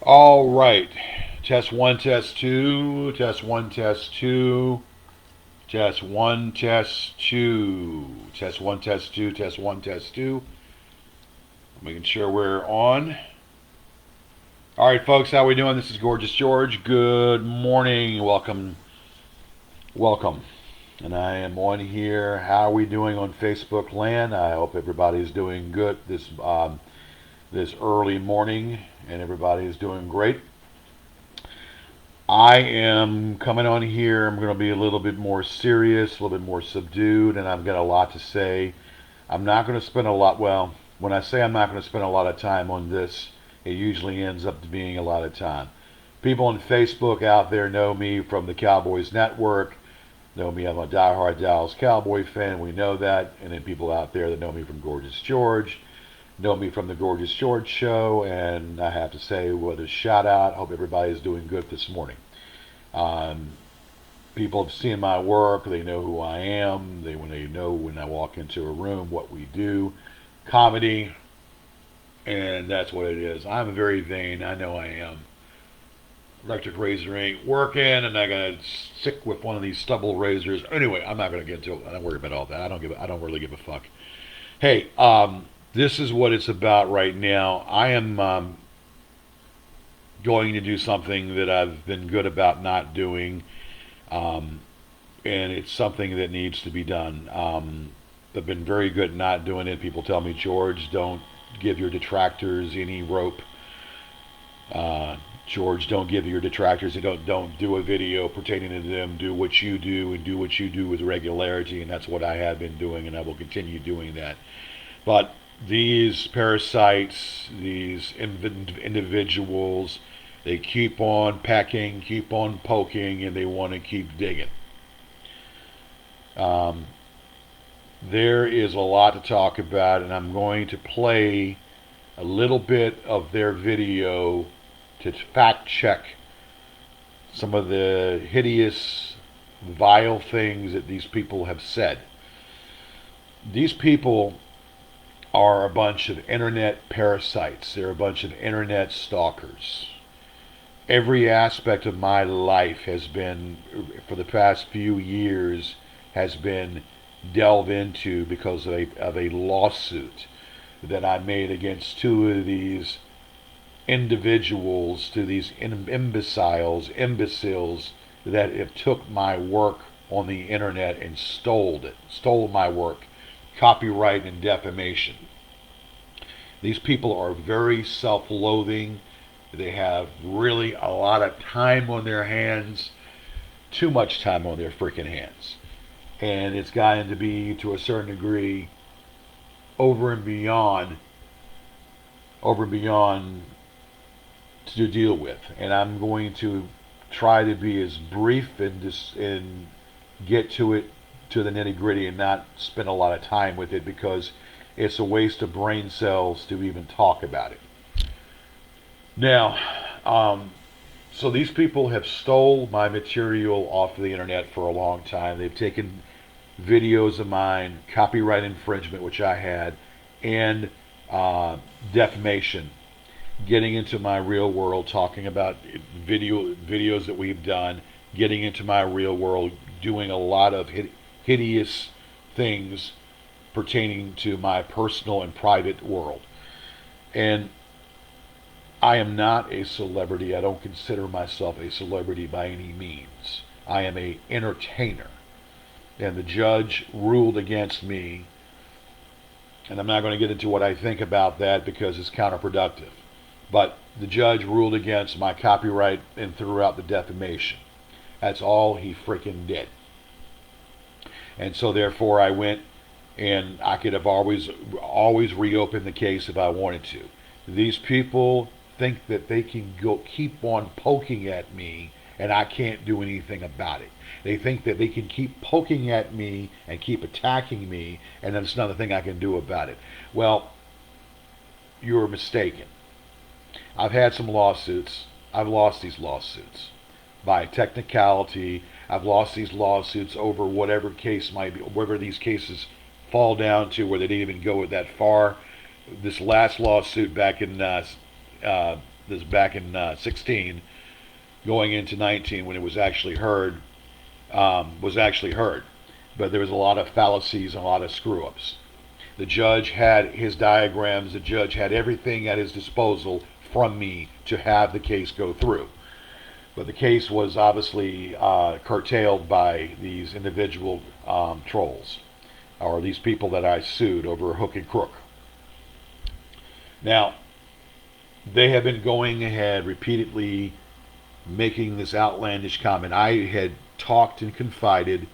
All right. Test one, test two, test one, test two, test one, test two, test one, test two, test one, test two. Making sure we're on. All right, folks, how we doing? This is Gorgeous George. Good morning. Welcome, welcome. And I am on here. How are we doing on Facebook land? I hope everybody's doing good this early morning, and everybody is doing great. I am coming on here. I'm going to be a little bit more serious, a little bit more subdued, and I've got a lot to say. I'm not going to spend a lot, well, when I say I'm not going to spend a lot of time on this, it usually ends up being a lot of time. People on Facebook out there know me from the Cowboys Network, know me. I'm a diehard Dallas Cowboy fan. We know that. And then people out there that know me from Gorgeous George, know me from the Gorgeous George show. And I have to say, with a shout out, hope everybody is doing good this morning. Um, People have seen my work. They know who I am. They know when I walk into a room what we do, comedy, and that's what it is. I'm very vain. I know I am. Electric razor ain't working, and I got sick with one of these stubble razors. Anyway, I'm not gonna get into it. I don't worry about all that. I don't really give a fuck. Hey, this is what it's about right now. I am going to do something that I've been good about not doing. Um, and it's something that needs to be done. I've been very good at not doing it. People tell me, George, don't give your detractors any rope. Uh, George, don't give your detractors. Don't do a video pertaining to them. Do what you do and do what you do with regularity, and that's what I have been doing, and I will continue doing that. But these parasites, these individuals, they keep on pecking, keep on poking, and they want to keep digging. Um, there is a lot to talk about, and I'm going to play a little bit of their video to fact check some of the hideous, vile things that these people have said. These people are a bunch of internet parasites, they're a bunch of internet stalkers. Every aspect of my life has been, for the past few years, has been delved into because of a lawsuit that I made against two of these individuals, to these imbeciles that have took my work on the internet and stole my work, copyright and defamation. These people are very self-loathing. They have really a lot of time on their hands, too much time on their freaking hands. And it's gotten to be, to a certain degree, over and beyond, over and beyond to deal with. And I'm going to try to be as brief and get to it, to the nitty gritty, and not spend a lot of time with it because it's a waste of brain cells to even talk about it. Now, so these people have stole my material off of the internet for a long time. They've taken videos of mine, copyright infringement, which I had, and uh, defamation. Getting into my real world, talking about videos that we've done, getting into my real world, doing a lot of hideous things pertaining to my personal and private world. And I am not a celebrity. I don't consider myself a celebrity by any means. I am a entertainer. And the judge ruled against me, and I'm not going to get into what I think about that because it's counterproductive. But the judge ruled against my copyright and threw out the defamation. That's all he freaking did. And so therefore I went, and I could have always reopened the case if I wanted to. These people think that they can go keep on poking at me and I can't do anything about it. They think that they can keep poking at me and keep attacking me, and there's nothing I can do about it. Well, you're mistaken. I've had some lawsuits. I've lost these lawsuits by technicality. I've lost these lawsuits over whatever case might be, whatever these cases fall down to, where they didn't even go that far. This last lawsuit back in the this back in 16, going into 19 when it was actually heard. But there was a lot of fallacies and a lot of screw ups. The judge had his diagrams. The judge had everything at his disposal from me to have the case go through. But the case was obviously curtailed by these individual trolls, or these people that I sued over hook and crook. Now, they have been going ahead repeatedly making this outlandish comment. I had talked and confided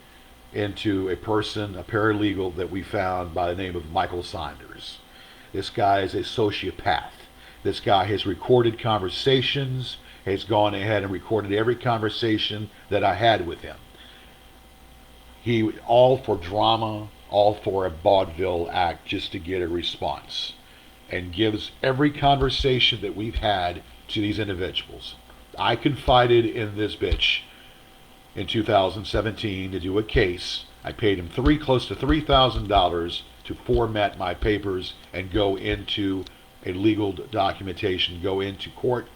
into a person, a paralegal that we found by the name of Michael Saunders. This guy is a sociopath. This guy has recorded conversations, has gone ahead and recorded every conversation that I had with him. He all for drama, all for a vaudeville act just to get a response, and gives every conversation that we've had to these individuals. I confided in this bitch in 2017 to do a case. I paid him close to $3,000 to format my papers and go into a legal documentation, go into court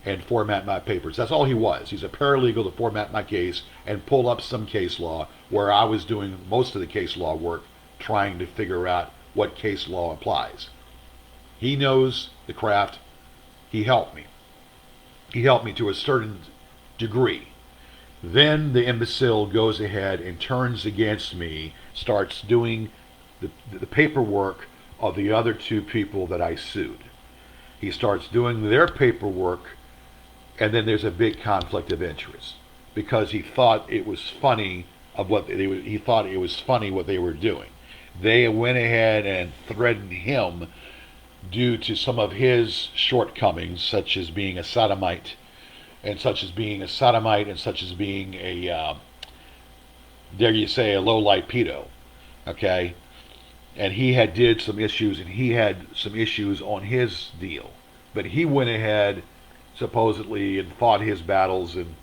and format my papers. That's all he was. He's a paralegal to format my case and pull up some case law where I was doing most of the case law work, trying to figure out what case law applies. He knows the craft. He helped me. He helped me to a certain degree. Then the imbecile goes ahead and turns against me, starts doing the paperwork of the other two people that I sued. He starts doing their paperwork, and then there's a big conflict of interest because he thought it was funny what they were doing. They went ahead and threatened him due to some of his shortcomings, such as being a sodomite, and such as being a dare you say, a low-light pedo. Okay, and he did some issues, and he had some issues on his deal, but he went ahead supposedly and fought his battles and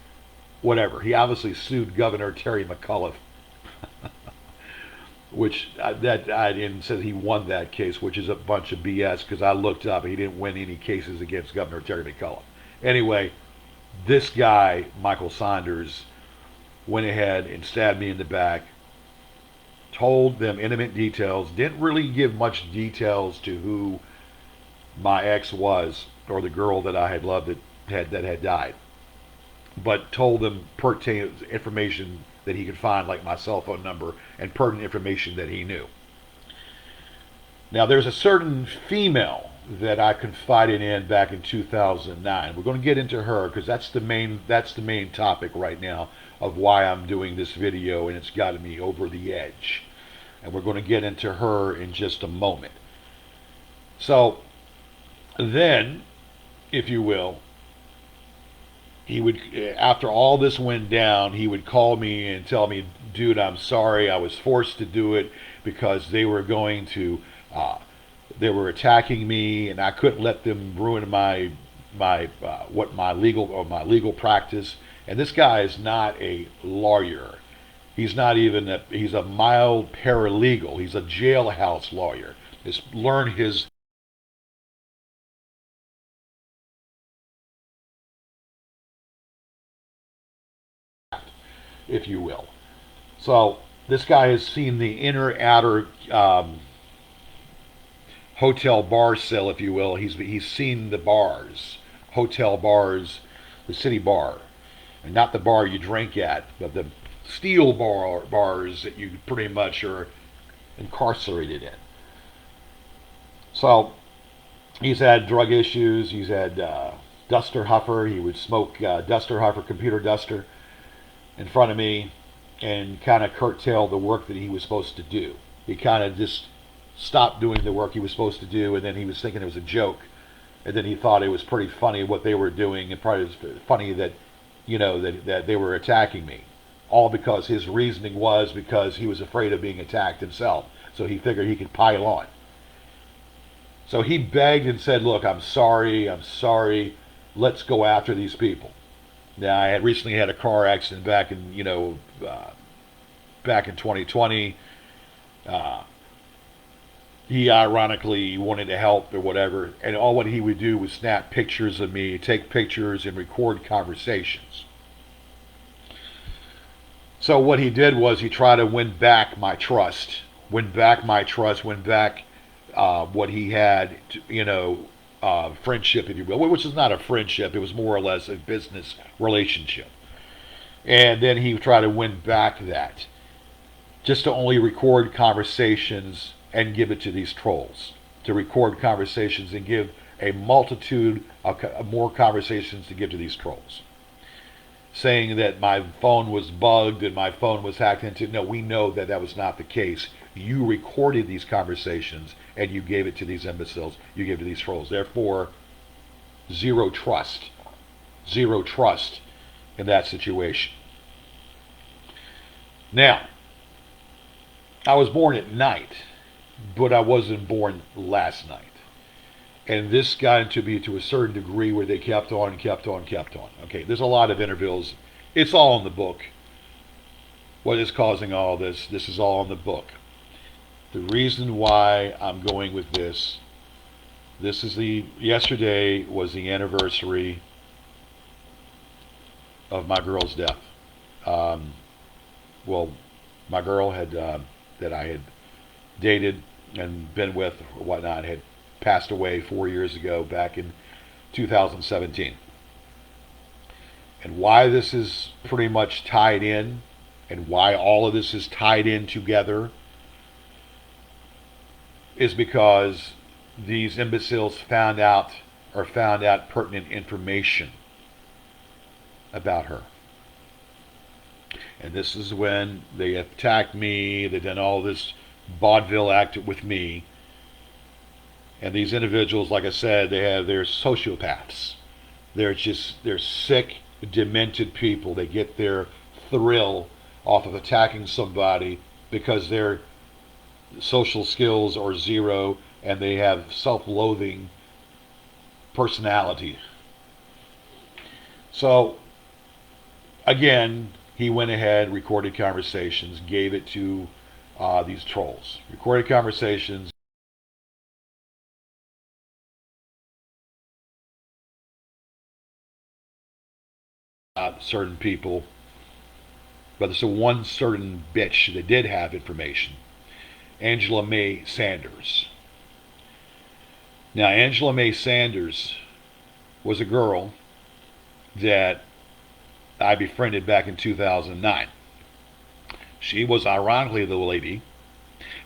whatever. He obviously sued Governor Terry McAuliffe, which and said he won that case, which is a bunch of BS because I looked up and he didn't win any cases against Governor Terry McAuliffe. Anyway, this guy, Michael Saunders, went ahead and stabbed me in the back, told them intimate details, didn't really give much details to who my ex was or the girl that I had loved that had died, but told them pertinent information that he could find, like my cell phone number, and pertinent information that he knew. Now, there's a certain female that I confided in back in 2009. We're going to get into her because that's the main topic right now of why I'm doing this video, and it's gotten me over the edge. And we're going to get into her in just a moment. So then, if you will, he would, after all this went down, he would call me and tell me, dude, I'm sorry, I was forced to do it because they were attacking me, and I couldn't let them ruin my legal practice. And this guy is not a lawyer. He's a mild paralegal. He's a jailhouse lawyer. Just learn his, if you will. So this guy has seen the inner outer hotel bar cell, if you will. He's seen the bars, hotel bars, the city bar, and not the bar you drink at, but the steel bars that you pretty much are incarcerated in. So he's had drug issues. He's had duster huffer. He would smoke duster huffer, computer duster, in front of me, and kind of curtail the work that he was supposed to do. He kind of just stopped doing the work he was supposed to do, and then he was thinking it was a joke, and then he thought it was pretty funny what they were doing, and probably it was funny that, that they were attacking me, all because his reasoning was because he was afraid of being attacked himself, so he figured he could pile on. So he begged and said, look, I'm sorry, let's go after these people. Now, I had recently had a car accident back in 2020. he ironically wanted to help or whatever, and all what he would do was snap pictures of me, take pictures, and record conversations. So what he did was he tried to win back my trust, win back what he had, friendship, if you will, which is not a friendship. It was more or less a business relationship. And then he tried to win back that, just to only record conversations and give it to these trolls. To record conversations and give a multitude of more conversations to give to these trolls. Saying that my phone was bugged and my phone was hacked into. No, we know that that was not the case. You recorded these conversations and you gave it to these imbeciles. You gave it to these trolls. Therefore, zero trust. Zero trust in that situation. Now, I was born at night, but I wasn't born last night. And this got into me to a certain degree where they kept on, kept on, kept on. Okay, there's a lot of interviews. It's all in the book. What is causing all this is all in the book. The reason why I'm going with this is yesterday was the anniversary of my girl's death. Um, well, my girl had that I had dated and been with or whatnot had passed away 4 years ago, back in 2017. And why this is pretty much tied in, and why all of this is tied in together, is because these imbeciles found out pertinent information about her. And this is when they attacked me, they done all this vaudeville act with me. And these individuals, like I said, they're sociopaths. They're sick, demented people. They get their thrill off of attacking somebody because their social skills are zero and they have self-loathing personality. So again, he went ahead, recorded conversations, gave it to these trolls. Recorded conversations. Certain people, but there's one certain bitch that did have information, Angela May Sanders. Now, Angela May Sanders was a girl that I befriended back in 2009. She was ironically the lady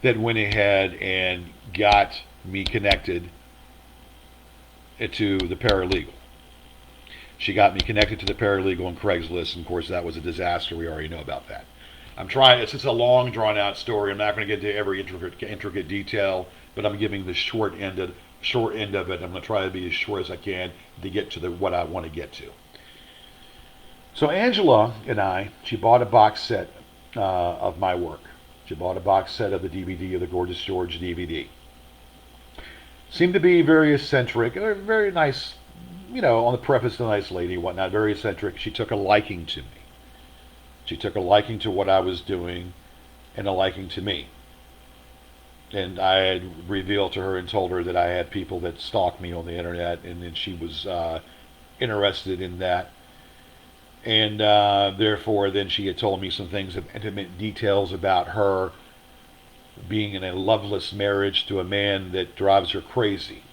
that went ahead and got me connected to the paralegal. She got me connected to the paralegal on Craigslist, and of course that was a disaster. We already know about that. I'm trying. It's a long, drawn-out story. I'm not going to get into every intricate detail, but I'm giving the short end of it. I'm going to try to be as short as I can to get to what I want to get to. So Angela and she bought a box set of my work. She bought a box set of the DVD of the Gorgeous George DVD. Seemed to be very eccentric, very nice, on the preface, a nice lady, whatnot, very eccentric. She took a liking to me. She took a liking to what I was doing and a liking to me. And I had revealed to her and told her that I had people that stalked me on the internet, and then she was interested in that. And therefore, then she had told me some things, of intimate details about her being in a loveless marriage to a man that drives her crazy.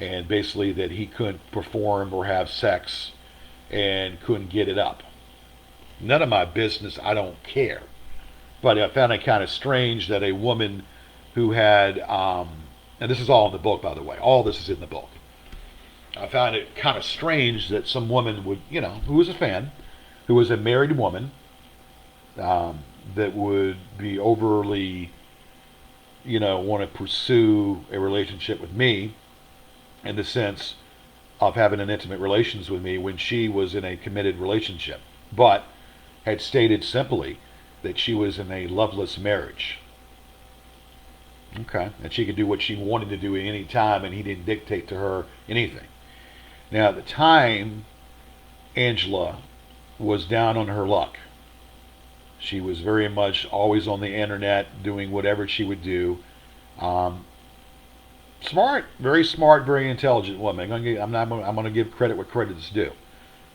And basically that he couldn't perform or have sex and couldn't get it up. None of my business, I don't care. But I found it kind of strange that a woman who had, and this is all in the book, by the way, all this is in the book. I found it kind of strange that some woman would, who was a fan, who was a married woman, that would be overly, want to pursue a relationship with me in the sense of having an intimate relations with me when she was in a committed relationship, but had stated simply that she was in a loveless marriage. Okay. And she could do what she wanted to do at any time, and he didn't dictate to her anything. Now, at the time, Angela was down on her luck. She was very much always on the internet doing whatever she would do Um, Smart, very smart, very intelligent woman. I'm going to give credit where credit is due.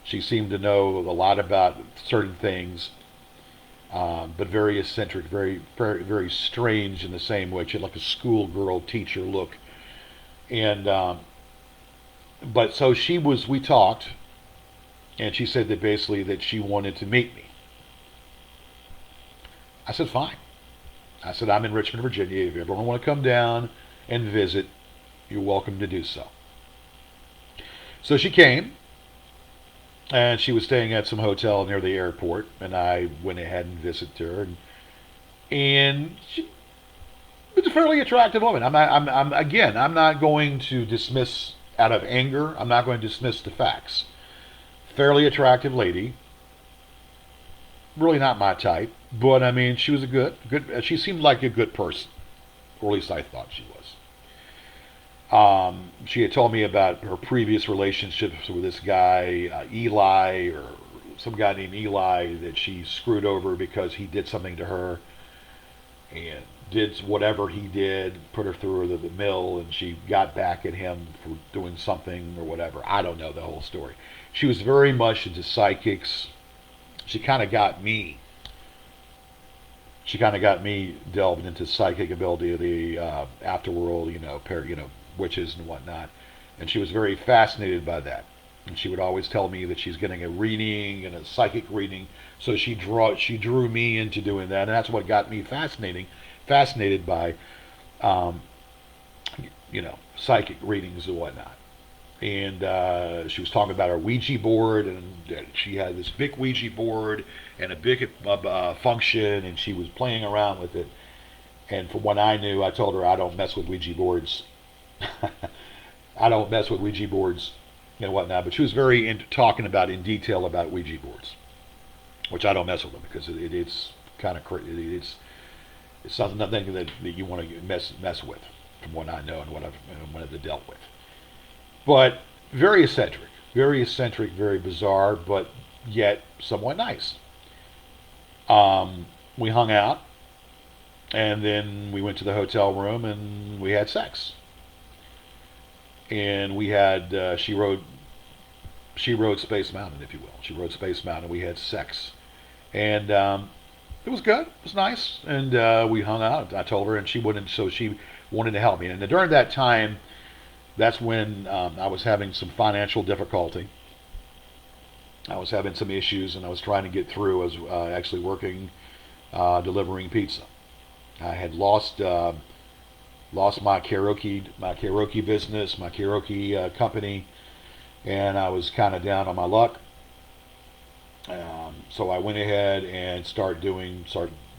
She seemed to know a lot about certain things, but very eccentric, very strange in the same way. She had like a schoolgirl teacher look, and but so she was. We talked, and she said that basically that she wanted to meet me. I said fine. I said I'm in Richmond, Virginia. If you ever want to come down and visit, you're welcome to do so. So she came, and she was staying at some hotel near the airport, and I went ahead and visited her, and she was a fairly attractive woman. I'm not going to dismiss out of anger. I'm not going to dismiss the facts. Fairly attractive lady, really not my type, but I mean, she was a good. She seemed like a good person, or at least I thought she was. She had told me about her previous relationships with this guy, Eli, or some guy named Eli, that she screwed over because he did something to her and did whatever he did, put her through the mill, and she got back at him for doing something or whatever. I don't know the whole story. She was very much into psychics. She kind of got me. She kind of got me delved into psychic ability of the afterworld, witches and whatnot. And she was very fascinated by that. And she would always tell me that she's getting a reading and a psychic reading. So she drew me into doing that, and that's what got me fascinated by um, psychic readings and whatnot. And she was talking about her Ouija board, and she had this big Ouija board and a big function, and she was playing around with it. And from what I knew, I told her I don't mess with Ouija boards. I don't mess with Ouija boards and whatnot. But she was very into talking about in detail about Ouija boards, which I don't mess with them because it's kind of it's not nothing that you want to mess with, from what I know and what I've dealt with. But very eccentric, very bizarre, but yet somewhat nice. We hung out, and then we went to the hotel room and we had sex. And we had she rode Space Mountain, if you will. She rode Space Mountain. We had sex, and it was good. It was nice, and we hung out. I told her, and she wouldn't. So she wanted to help me. And during that time, that's when I was having some financial difficulty. I was having some issues, and I was trying to get through. I was actually working delivering pizza. I had lost my karaoke business, my karaoke company, and I was kind of down on my luck. So I went ahead and started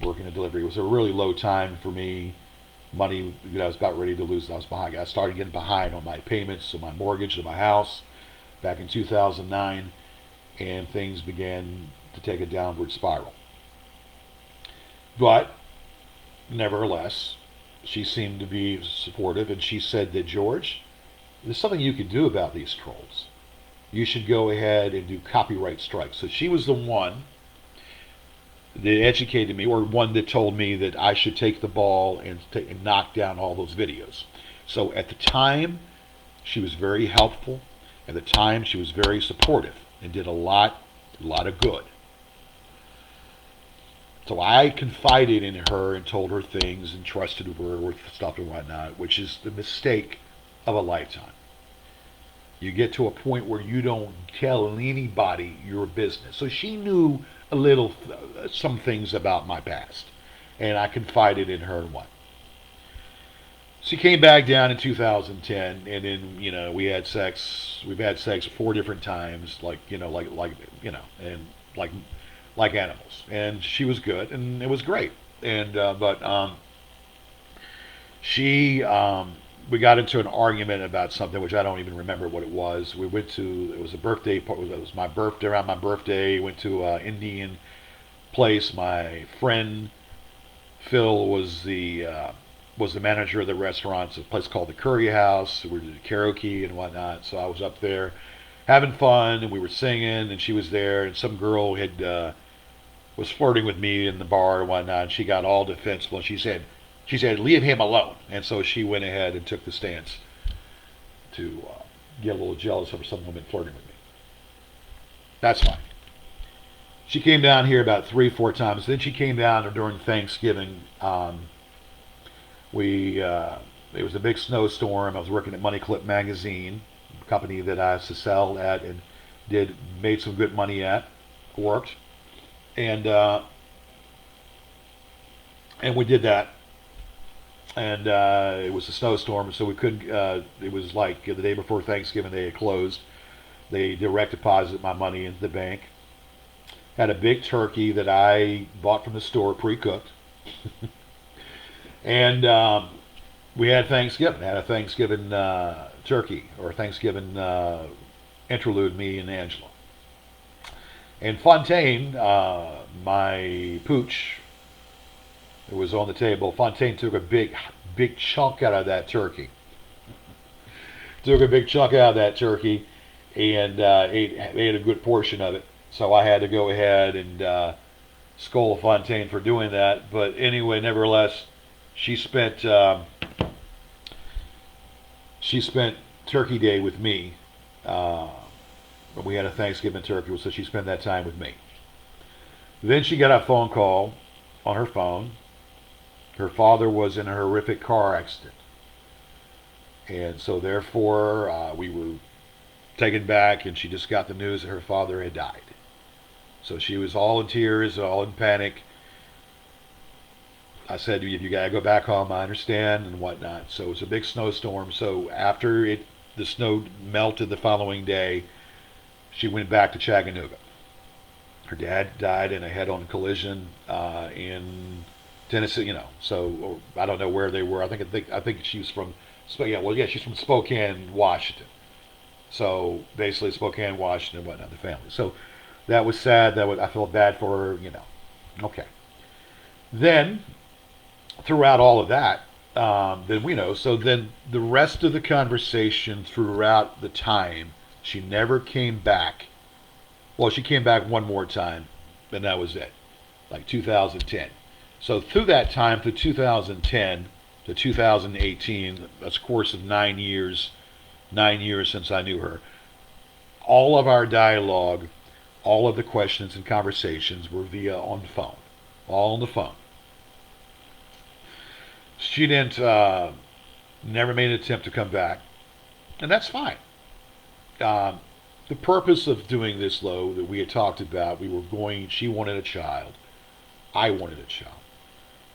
working a delivery. It was a really low time for me. Money, I was about ready to lose. I was behind. I started getting behind on my payments, on my mortgage, on my house, back in 2009, and things began to take a downward spiral. But nevertheless, she seemed to be supportive, and she said that, George, there's something you could do about these trolls. You should go ahead and do copyright strikes. So she was the one that educated me, or one that told me that I should take the ball and knock down all those videos. So at the time, she was very helpful. At the time, she was very supportive and did a lot of good. So I confided in her and told her things and trusted her with stuff and whatnot, which is the mistake of a lifetime. You get to a point where you don't tell anybody your business. So she knew some things about my past, and I confided in her and what. She came back down in 2010, and then we had sex. We've had sex 4 different times, and like animals. And she was good, and it was great. And but she we got into an argument about something which I don't even remember what it was. We went to it was a birthday party. It was my birthday around my birthday. Went to Indian place. My friend Phil was the manager of the restaurant. It's a place called the Curry House. We did karaoke and whatnot. So I was up there having fun, and we were singing, and she was there, and some girl had was flirting with me in the bar and whatnot. And she got all defensive, and she said, She said, leave him alone. And so she went ahead and took the stance to get a little jealous of some woman flirting with me. That's fine. She came down here about 3, 4 times. Then she came down during Thanksgiving. We It was a big snowstorm. I was working at Money Clip Magazine, a company that I used to sell at and made some good money at, worked, and and we did that. And it was a snowstorm, so we couldn't. It was like the day before Thanksgiving, they had closed. They direct deposited my money into the bank. Had a big turkey that I bought from the store, pre-cooked, and we had Thanksgiving. Had a Thanksgiving turkey or Thanksgiving interlude, me and Angela. And Fontaine, my pooch, it was on the table. Fontaine took a big chunk out of that turkey. Took a big chunk out of that turkey, and ate a good portion of it. So I had to go ahead and scold Fontaine for doing that. But anyway, nevertheless, she spent she spent Turkey Day with me. We had a Thanksgiving turkey, so she spent that time with me. Then she got a phone call on her phone. Her father was in a horrific car accident. And so therefore, we were taken back, and she just got the news that her father had died. So she was all in tears, all in panic. I said, if you gotta go back home, I understand and whatnot. So it was a big snowstorm. So after the snow melted the following day, she went back to Chattanooga. Her dad died in a head-on collision in Tennessee. So I don't know where they were. I think she's from. She's from Spokane, Washington. So basically, Spokane, Washington, and whatnot, the family. So that was sad. I felt bad for her. Okay. Then throughout all of that, so then the rest of the conversation throughout the time, she never came back. Well, she came back one more time, and that was it, like 2010. So through that time, through 2010 to 2018, that's a course of 9 years, 9 years since I knew her. All of our dialogue, all of the questions and conversations were on the phone, all on the phone. She didn't, never made an attempt to come back, and that's fine. Um, the purpose of doing this, though, that we had talked about, she wanted a child, I wanted a child.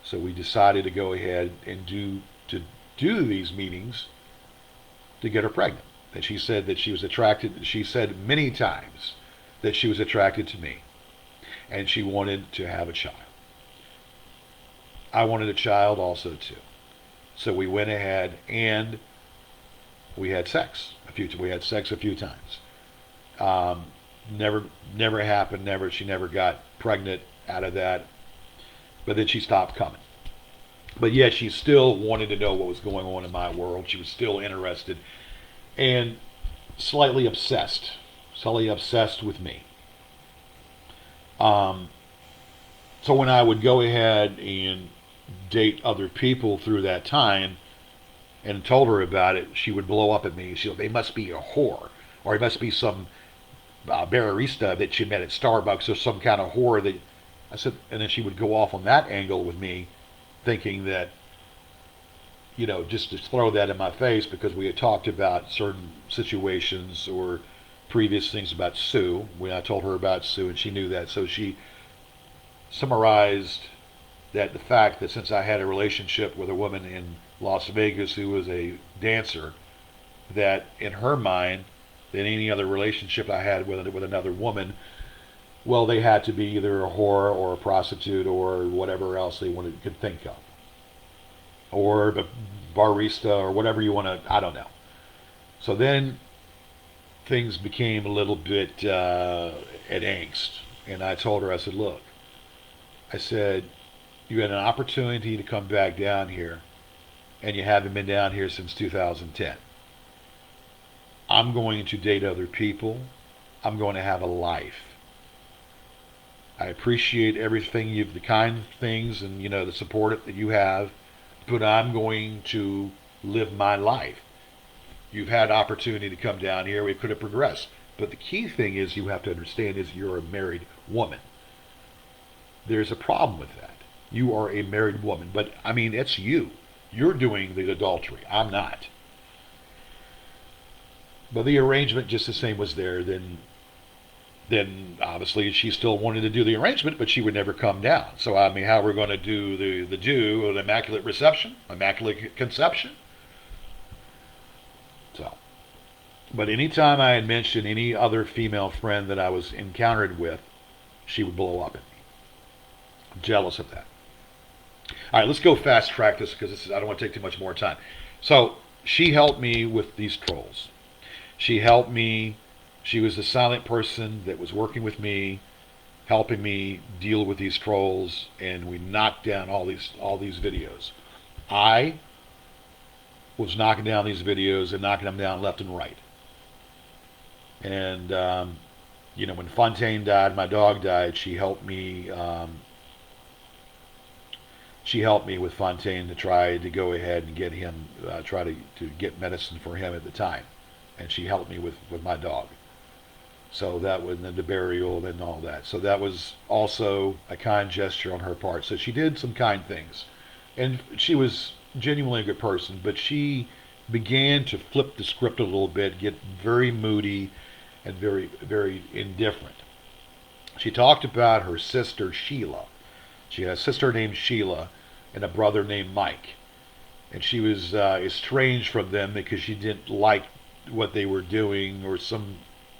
So we decided to go ahead and do these meetings to get her pregnant. And she said that she said many times that she was attracted to me, and she wanted to have a child. I wanted a child also too. So we went ahead and we had sex We had sex a few times. Um, never happened. She never got pregnant out of that. But then she stopped coming. But yet she still wanted to know what was going on in my world. She was still interested and slightly obsessed with me. Um, so when I would go ahead and date other people through that time and told her about it, she would blow up at me. They must be a whore, or it must be some barista that she met at Starbucks, or some kind of whore that I said. And then she would go off on that angle with me, thinking that, just to throw that in my face because we had talked about certain situations or previous things about Sue. When I told her about Sue, and she knew that, so she summarized that the fact that since I had a relationship with a woman in Las Vegas who was a dancer, that in her mind, that any other relationship I had with another woman, well, they had to be either a whore or a prostitute or whatever else they could think of, or a barista or whatever you want to. I don't know. So then things became a little bit at angst, and I told her, I said, look, I said, you had an opportunity to come back down here, and you haven't been down here since 2010. I'm going to date other people. I'm going to have a life. I appreciate everything the kind things and the support that you have, but I'm going to live my life. You've had opportunity to come down here. We could have progressed. But the key thing is you have to understand is you're a married woman. There's a problem with that. You are a married woman. But I mean, it's you. You're doing the adultery. I'm not. But the arrangement just the same was there. Then obviously she still wanted to do the arrangement, but she would never come down. So I mean, how we're going to do the immaculate reception, immaculate conception? So, but anytime I had mentioned any other female friend that I was encountered with, she would blow up at me. I'm jealous of that. All right, let's go fast track this because I don't want to take too much more time. So she helped me with these trolls. She helped me. She was the silent person that was working with me, helping me deal with these trolls, and we knocked down all these videos. I was knocking down these videos and knocking them down left and right. And when Fontaine died, my dog died. She helped me. She helped me with Fontaine to try to go ahead and get him, try to get medicine for him at the time, and she helped me with my dog. So that was the burial and all that. So that was also a kind gesture on her part. So she did some kind things, and she was genuinely a good person. But she began to flip the script a little bit, get very moody, and very very indifferent. She talked about her sister Sheila. She had a sister named Sheila and a brother named Mike, and she was estranged from them because she didn't like what they were doing or some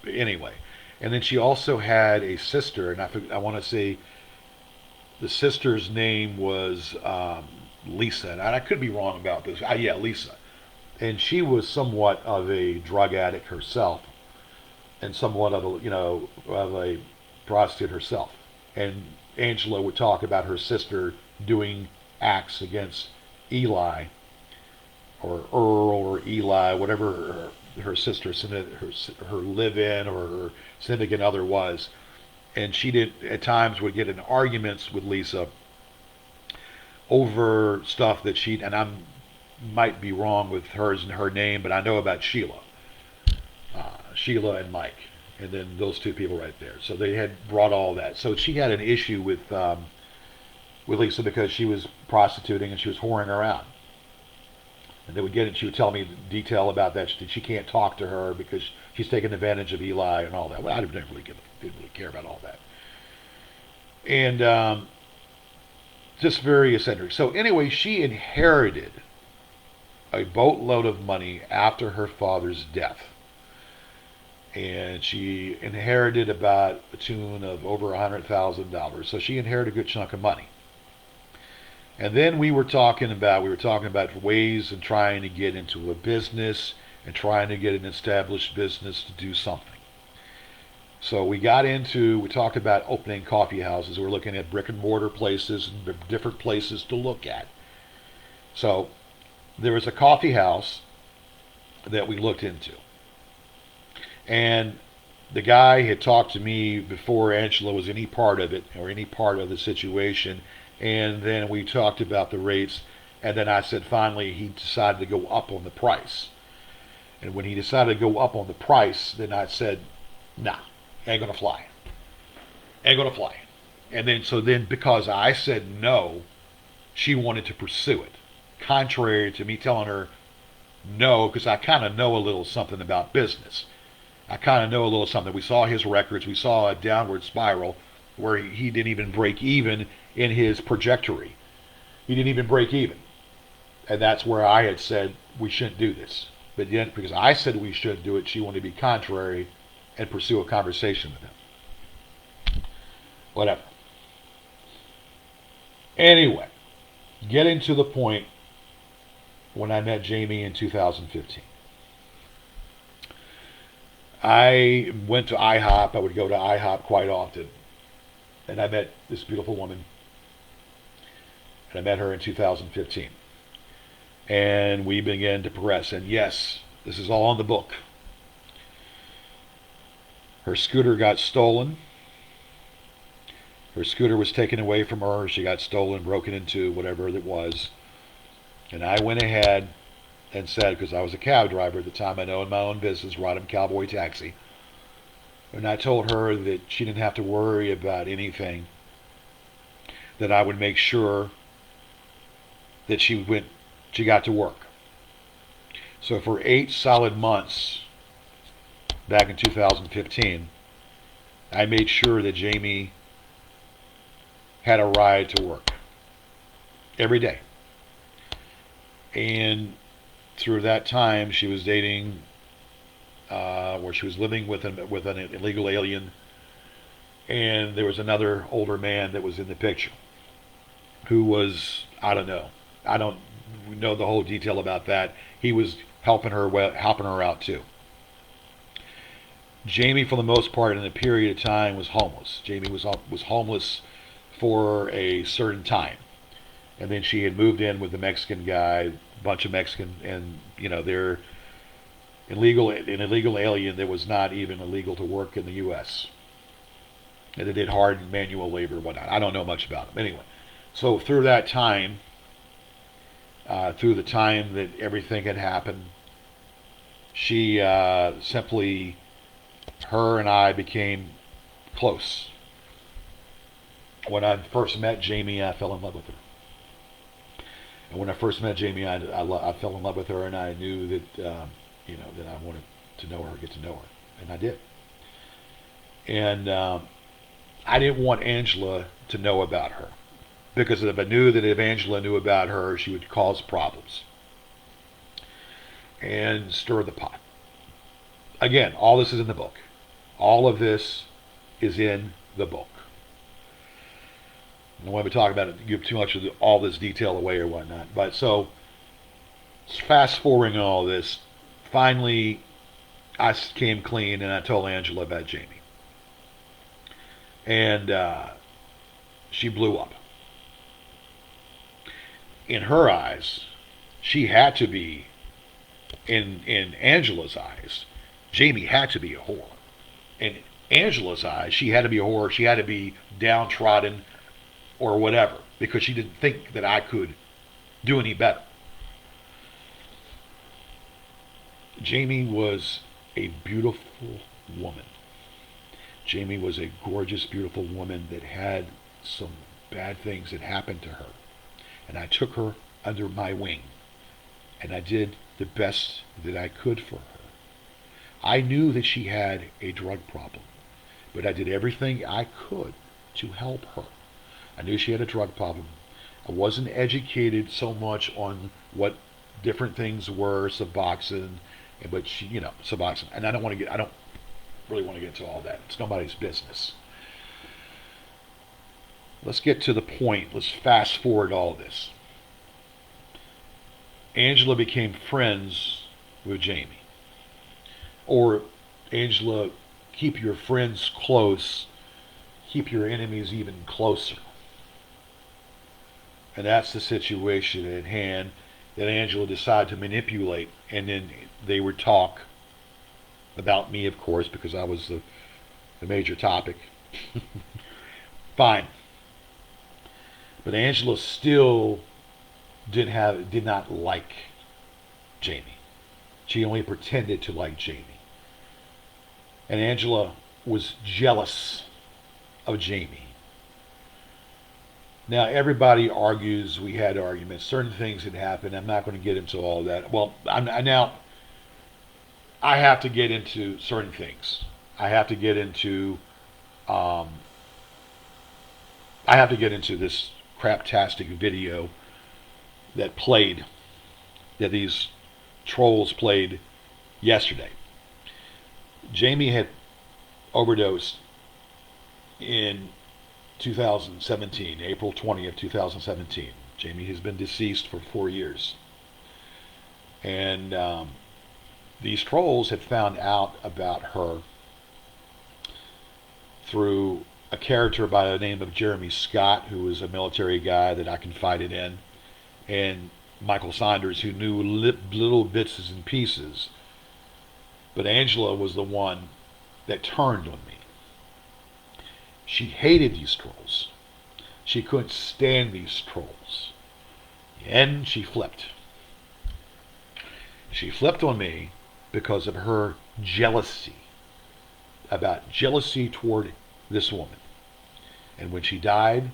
anyway. And then she also had a sister, and I want to say the sister's name was Lisa, and I could be wrong about this. Yeah, Lisa, and she was somewhat of a drug addict herself, and somewhat of a prostitute herself. And Angela would talk about her sister doing acts against Eli or Earl or Eli, whatever her sister, her live-in or her significant other was, and she did at times would get in arguments with Lisa over stuff that she and I might be wrong with hers and her name, but I know about Sheila and Mike, and then those two people right there. So they had brought all that. So she had an issue with Lisa because she was prostituting and she was whoring around. And they would get it. She would tell me detail about that. She can't talk to her because she's taking advantage of Eli and all that. Well, I didn't really care about all that. And just very eccentric. So anyway, she inherited a boatload of money after her father's death. And she inherited about a tune of over $100,000. So she inherited a good chunk of money. And then we were talking about ways and trying to get into a business and trying to get an established business to do something. So we talked about opening coffee houses. We're looking at brick and mortar places and different places to look at. So there was a coffee house that we looked into. And the guy had talked to me before Angela was any part of it or any part of the situation. And then we talked about the rates. And then I said finally he decided to go up on the price. And when he decided to go up on the price, then I said, nah, ain't going to fly. Ain't going to fly. And then because I said no, she wanted to pursue it. Contrary to me telling her no, because I kind of know a little something about business. I kind of know a little something. We saw his records. We saw a downward spiral where he didn't even break even in his trajectory. He didn't even break even. And that's where I had said we shouldn't do this. But yet, because I said we shouldn't do it, she wanted to be contrary and pursue a conversation with him. Whatever. Anyway, getting to the point when I met Jamie in 2015. I went to IHOP. I would go to IHOP quite often. And I met this beautiful woman. And I met her in 2015. And we began to progress. And yes, this is all in the book. Her scooter got stolen. Her scooter was taken away from her. She got stolen, broken into, whatever it was. And I went ahead and said, because I was a cab driver at the time, I owned my own business, Rodham Cowboy Taxi. And I told her that she didn't have to worry about anything, that I would make sure that she got to work. So for 8 solid months back in 2015, I made sure that Jamie had a ride to work every day. And through that time, she was dating, where she was living with an illegal alien, and there was another older man that was in the picture, who was, I don't know the whole detail about that. He was helping her out too. Jamie, for the most part, in a period of time, was homeless. Jamie was homeless for a certain time, and then she had moved in with the Mexican guy, bunch of Mexican, and they're an illegal alien that was not even illegal to work in the U.S. And they did hard manual labor and whatnot. I don't know much about them. Anyway, so through that time, through the time that everything had happened, she simply, her and I became close. When I first met Jamie, I fell in love with her. And when I first met Jamie, I fell in love with her, and I knew that that I wanted to know her, get to know her, and I did. And I didn't want Angela to know about her, because if I knew that if Angela knew about her, she would cause problems and stir the pot. Again, all this is in the book. All of this is in the book. I don't want to talk about it, give too much of all this detail away or whatnot. But so, fast forwarding all this, finally, I came clean and I told Angela about Jamie. And she blew up. In her eyes, she had to be, in Angela's eyes, Jamie had to be a whore. In Angela's eyes, she had to be a whore. She had to be downtrodden or whatever, because she didn't think that I could do any better. Jamie was a beautiful woman. Jamie was a gorgeous, beautiful woman that had some bad things that happened to her. And I took her under my wing. And I did the best that I could for her. I knew that she had a drug problem, but I did everything I could to help her. I knew she had a drug problem. I wasn't educated so much on what different things were, Suboxone, but she, Suboxone. And I don't really want to get into all that. It's nobody's business. Let's get to the point. Let's fast forward all this. Angela became friends with Jamie. Or, Angela, keep your friends close, keep your enemies even closer. And that's the situation at hand that Angela decided to manipulate. And then they would talk about me, of course, because I was the major topic. Fine. But Angela still did not like Jamie. She only pretended to like Jamie. And Angela was jealous of Jamie. Now, everybody argues, we had arguments, certain things had happened. I'm not going to get into all that. Well, I have to get into certain things. I have to get into this craptastic video that these trolls played yesterday. Jamie had overdosed in 2017, April 20th, 2017. Jamie has been deceased for 4 years. And these trolls had found out about her through a character by the name of Jeremy Scott, who was a military guy that I confided in, and Michael Saunders, who knew little bits and pieces. But Angela was the one that turned on me. She hated these trolls. She couldn't stand these trolls. And she flipped. She flipped on me because of her jealousy toward this woman. And when she died,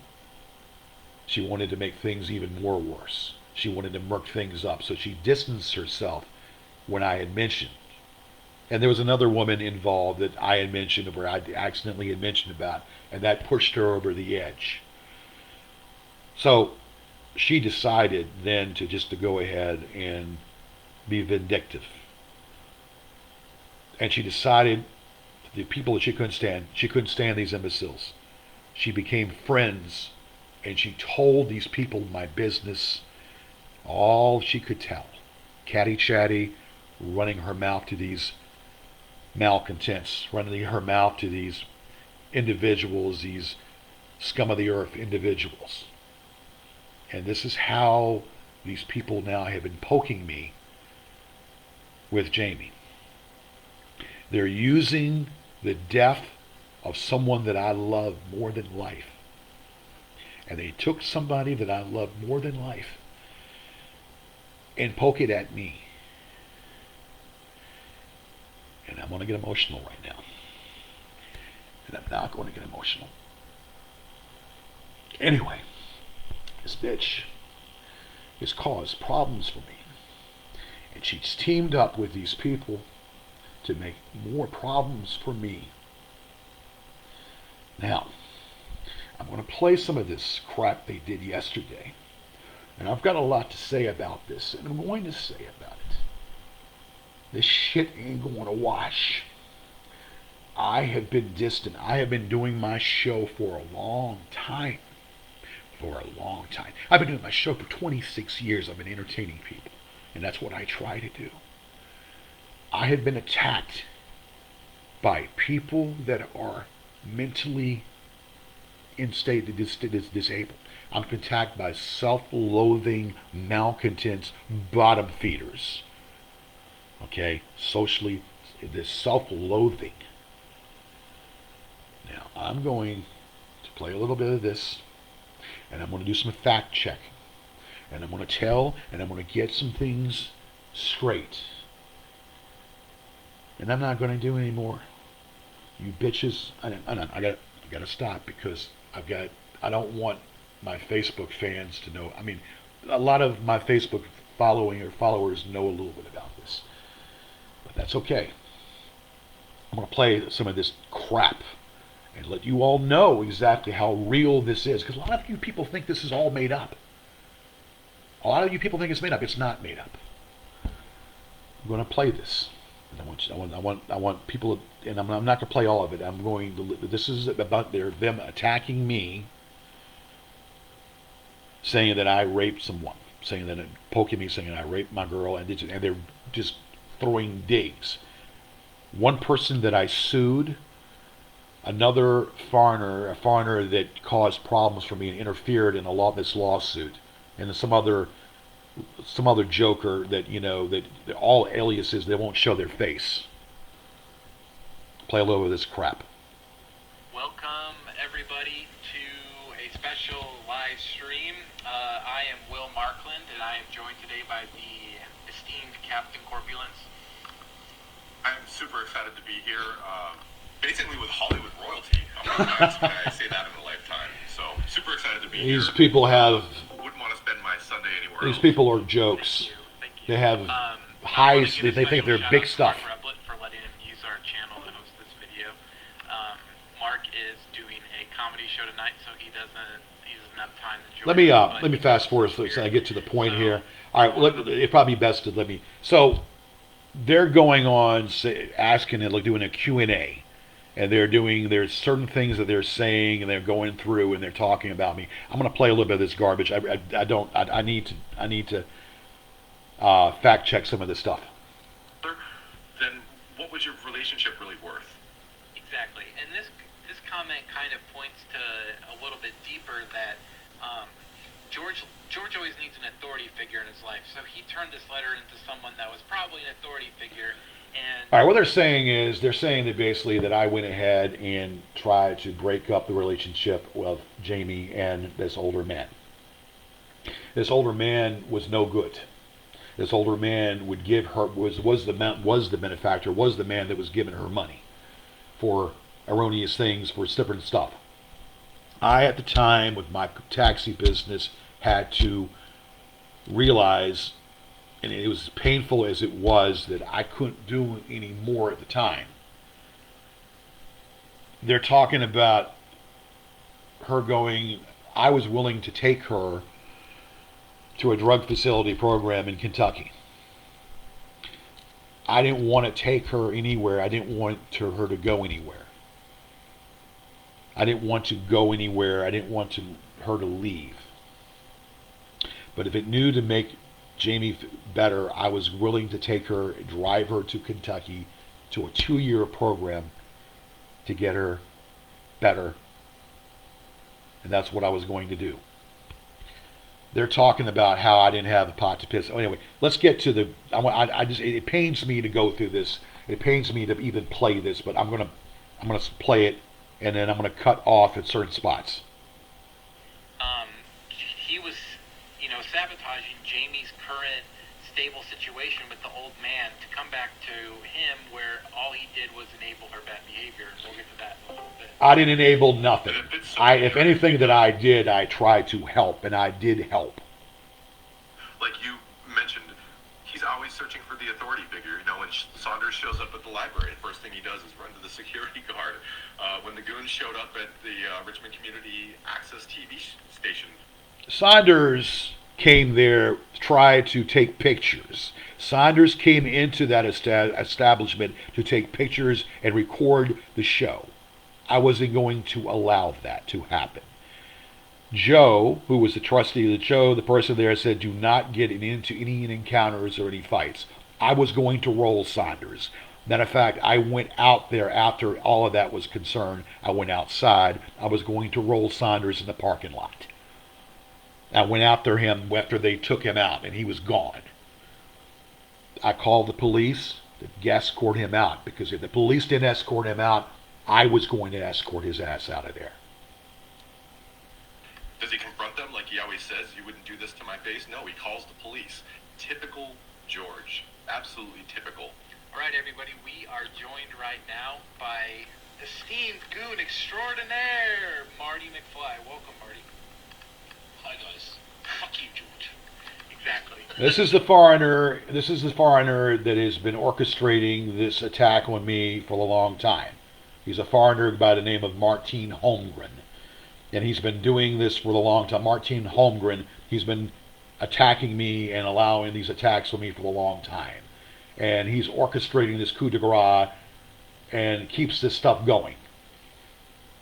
she wanted to make things even more worse. She wanted to murk things up. So she distanced herself when I had mentioned. And there was another woman involved that I had mentioned, where I accidentally had mentioned about, and that pushed her over the edge. So she decided then to go ahead and be vindictive. And she decided the people that she couldn't stand these imbeciles. She became friends, and she told these people my business, all she could tell. Catty chatty, running her mouth to these malcontents, running her mouth to these individuals, these scum of the earth individuals. And this is how these people now have been poking me with Jamie. They're using the death of someone that I love more than life. And they took somebody that I love more than life and poke it at me. And I'm going to get emotional right now. And I'm not going to get emotional. Anyway, this bitch has caused problems for me. And she's teamed up with these people to make more problems for me. Now, I'm going to play some of this crap they did yesterday. And I've got a lot to say about this, and I'm going to say about it. This shit ain't going to wash. I have been distant. I have been doing my show for a long time. For a long time. I've been doing my show for 26 years. I've been entertaining people. And that's what I try to do. I have been attacked by people that are mentally disabled. I'm attacked by self-loathing malcontents, bottom feeders. Okay? Socially, this self-loathing. Now, I'm going to play a little bit of this, and I'm going to do some fact checking. And I'm going to tell, and I'm going to get some things straight. And I'm not going to do any more. You bitches, I got to stop, because I don't want my Facebook fans to know. I mean, a lot of my Facebook followers know a little bit about this. But that's okay. I'm going to play some of this crap and let you all know exactly how real this is. Because a lot of you people think this is all made up. A lot of you people think it's made up. It's not made up. I'm going to play this. I want people, and I'm not going to play all of it. I'm going to. This is about them attacking me, saying that I raped someone, poking me, saying I raped my girl, and they're just throwing digs. One person that I sued, another a foreigner that caused problems for me and interfered in this lawsuit, and some other joker that, that all aliases, they won't show their face. Play a little of this crap. Welcome everybody to a special live stream. I am Will Markland, and I am joined today by the esteemed Captain Corpulence. I'm super excited to be here, basically with Hollywood royalty. How many times can I say that in a lifetime? So, super excited to be here. These people have... Wouldn't want to spend my Sunday anywhere These else. people are jokes. Thank you. They have highs. They think they're big stuff. Mark Replet for letting him use our channel to host this video. Mark is doing a comedy show tonight, so he doesn't have time to join. Let me fast forward so I get to the point here. All right, it'd probably be best to let me. So they're going on asking and doing a Q&A, and there's certain things that they're saying, and they're going through, and they're talking about me. I'm going to play a little bit of this garbage. I need to fact check some of this stuff. Then what was your relationship really worth? Exactly, and this comment kind of points to a little bit deeper that George always needs an authority figure in his life, so he turned this letter into someone that was probably an authority figure. And all right, what they're saying that basically that I went ahead and tried to break up the relationship with Jamie and this older man. This older man was no good. This older man would give her was the benefactor, was the man that was giving her money for erroneous things, for different stuff. I, at the time, with my taxi business, had to realize, and it was painful as it was, that I couldn't do any more at the time. They're talking about her going, I was willing to take her to a drug facility program in Kentucky. I didn't want to take her anywhere. I didn't want her to go anywhere. I didn't want to go anywhere. I didn't want her to leave. But if it knew to make Jamie better, I was willing to take her, drive her to Kentucky to a 2-year program to get her better. And that's what I was going to do. They're talking about how I didn't have a pot to piss. Oh, anyway, let's get to the. It pains me to go through this. It pains me to even play this, but I'm gonna play it, and then I'm gonna cut off at certain spots. He was, sabotaging Jamie's current stable situation with the old man to come back to him, where all he did was enable her bad behavior. We'll get to that in a little bit. I didn't enable nothing. If anything that I did, I tried to help, and I did help. Like you mentioned, he's always searching for the authority figure. When Saunders shows up at the library, the first thing he does is run to the security guard. When the goons showed up at the Richmond Community Access TV station, Saunders came there, tried to take pictures. Saunders came into that establishment to take pictures and record the show. I wasn't going to allow that to happen. Joe, who was the trustee of the show, the person there, said, do not get into any encounters or any fights. I was going to roll Saunders. Matter of fact, I went out there after all of that was concerned. I went outside. I was going to roll Saunders in the parking lot. I went after him after they took him out, and he was gone. I called the police to escort him out, because if the police didn't escort him out, I was going to escort his ass out of there. Does he confront them like he always says, you wouldn't do this to my face? No, he calls the police. Typical George. Absolutely typical. All right, everybody, we are joined right now by esteemed goon extraordinaire, Marty McFly. Welcome, Marty. Hi, guys. Fuck you, George. Exactly. This is the foreigner. This is the foreigner that has been orchestrating this attack on me for a long time. He's a foreigner by the name of Martin Holmgren, and he's been doing this for a long time. Martin Holmgren. He's been attacking me and allowing these attacks on me for a long time, and he's orchestrating this coup de grace and keeps this stuff going.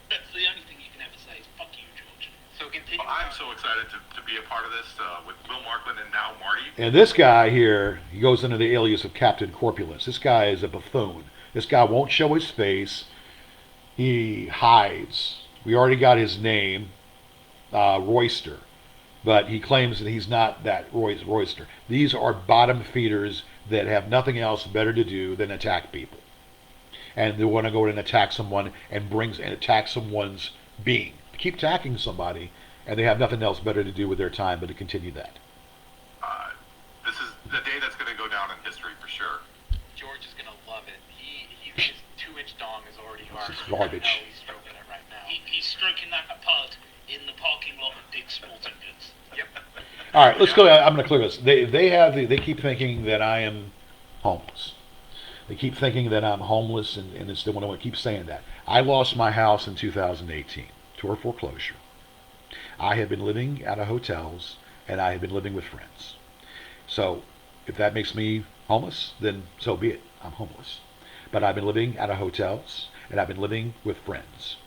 That's the only thing you can ever say is fuck you, George. So continue. Well, I'm so excited to be a part of this with Will Markland and now Marty. And this guy here, he goes under the alias of Captain Corpulence. This guy is a buffoon. This guy won't show his face. He hides. We already got his name, Royster. But he claims that he's not that Royster. These are bottom feeders that have nothing else better to do than attack people. And they want to go and attack someone and attack someone's being. They keep attacking somebody, and they have nothing else better to do with their time but to continue that. This is the day that's going to go down in history for sure. George is gonna love it. His 2-inch dong is already hard. This is garbage. I know he's stroking it right now. He's stroking that apart in the parking lot of Dick's Sporting Goods. Yep. All right, let's go. I'm going to clear this. They keep thinking that I am homeless. They keep thinking that I'm homeless, and it's the one who keeps saying that. I lost my house in 2018 to a foreclosure. I have been living out of hotels, and I have been living with friends. So, if that makes me homeless, then so be it. I'm homeless. But I've been living out of hotels, and I've been living with friends.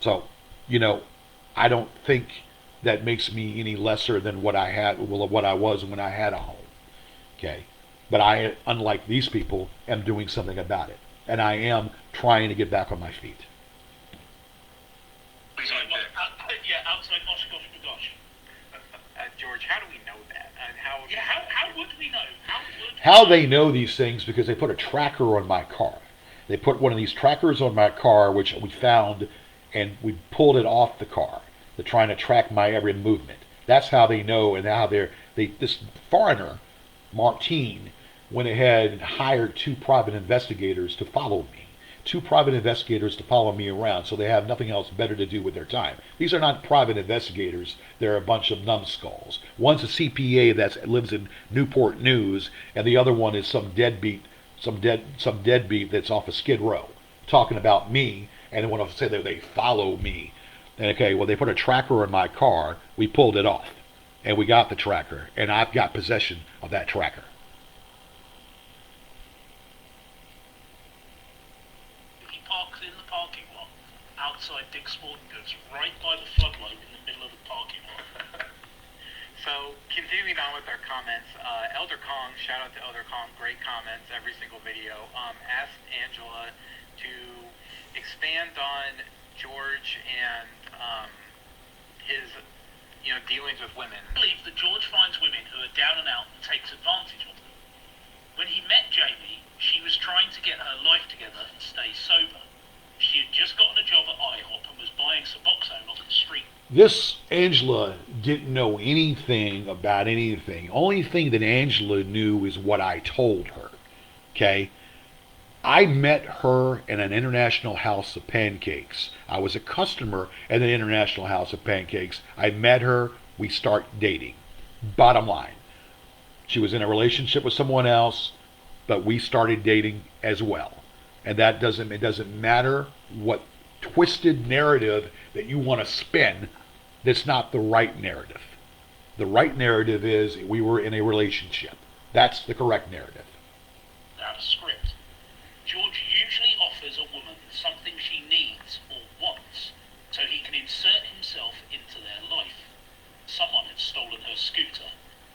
So, I don't think that makes me any lesser than what I was when I had a home. Okay? But I, unlike these people, am doing something about it. And I am trying to get back on my feet. Outside Osh Gosh Bagosh. George, how do we know that? And how would we know? How they know these things, because they put a tracker on my car. They put one of these trackers on my car, which we found, and we pulled it off the car. They're trying to track my every movement. That's how they know, and how this foreigner Martine went ahead and hired two private investigators to follow me. Two private investigators to follow me around so they have nothing else better to do with their time. These are not private investigators, they're a bunch of numbskulls. One's a CPA that lives in Newport News, and the other one is some deadbeat, some deadbeat that's off of Skid Row, talking about me, and they want to say that they follow me. And okay, well, they put a tracker in my car, we pulled it off, and we got the tracker, and I've got possession of that tracker. He parks in the parking lot outside Dick's Sporting Goods, right by the floodlight in the middle of the parking lot. So, continuing on with our comments, Elder Kong, shout out to Elder Kong, great comments every single video, asked Angela to expand on George and his, dealings with women. I believe that George finds women who are down and out and takes advantage of them. When he met Jamie, she was trying to get her life together and stay sober. She had just gotten a job at IHOP and was buying Suboxone off the street. This Angela didn't know anything about anything. Only thing that Angela knew is what I told her. Okay? I met her in an International House of Pancakes. I was a customer at an International House of Pancakes. I met her. We start dating. Bottom line. She was in a relationship with someone else, but we started dating as well. And it doesn't matter what twisted narrative that you want to spin. That's not the right narrative. The right narrative is we were in a relationship. That's the correct narrative. Out of script. George usually offers a woman something she needs or wants so he can insert himself into their life. Someone had stolen her scooter,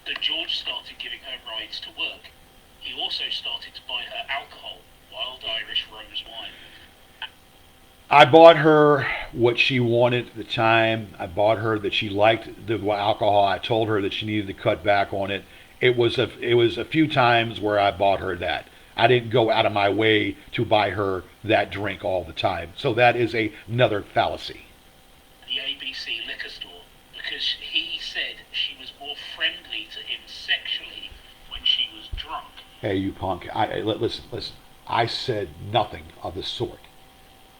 so George started giving her rides to work. He also started to buy her alcohol, wild Irish rose wine. I bought her what she wanted at the time. I bought her that she liked the alcohol. I told her that she needed to cut back on it. It was a few times where I bought her that. I didn't go out of my way to buy her that drink all the time. So that is another fallacy. The ABC liquor store, because he said she was more friendly to him sexually when she was drunk. Hey, you punk! Listen. I said nothing of the sort.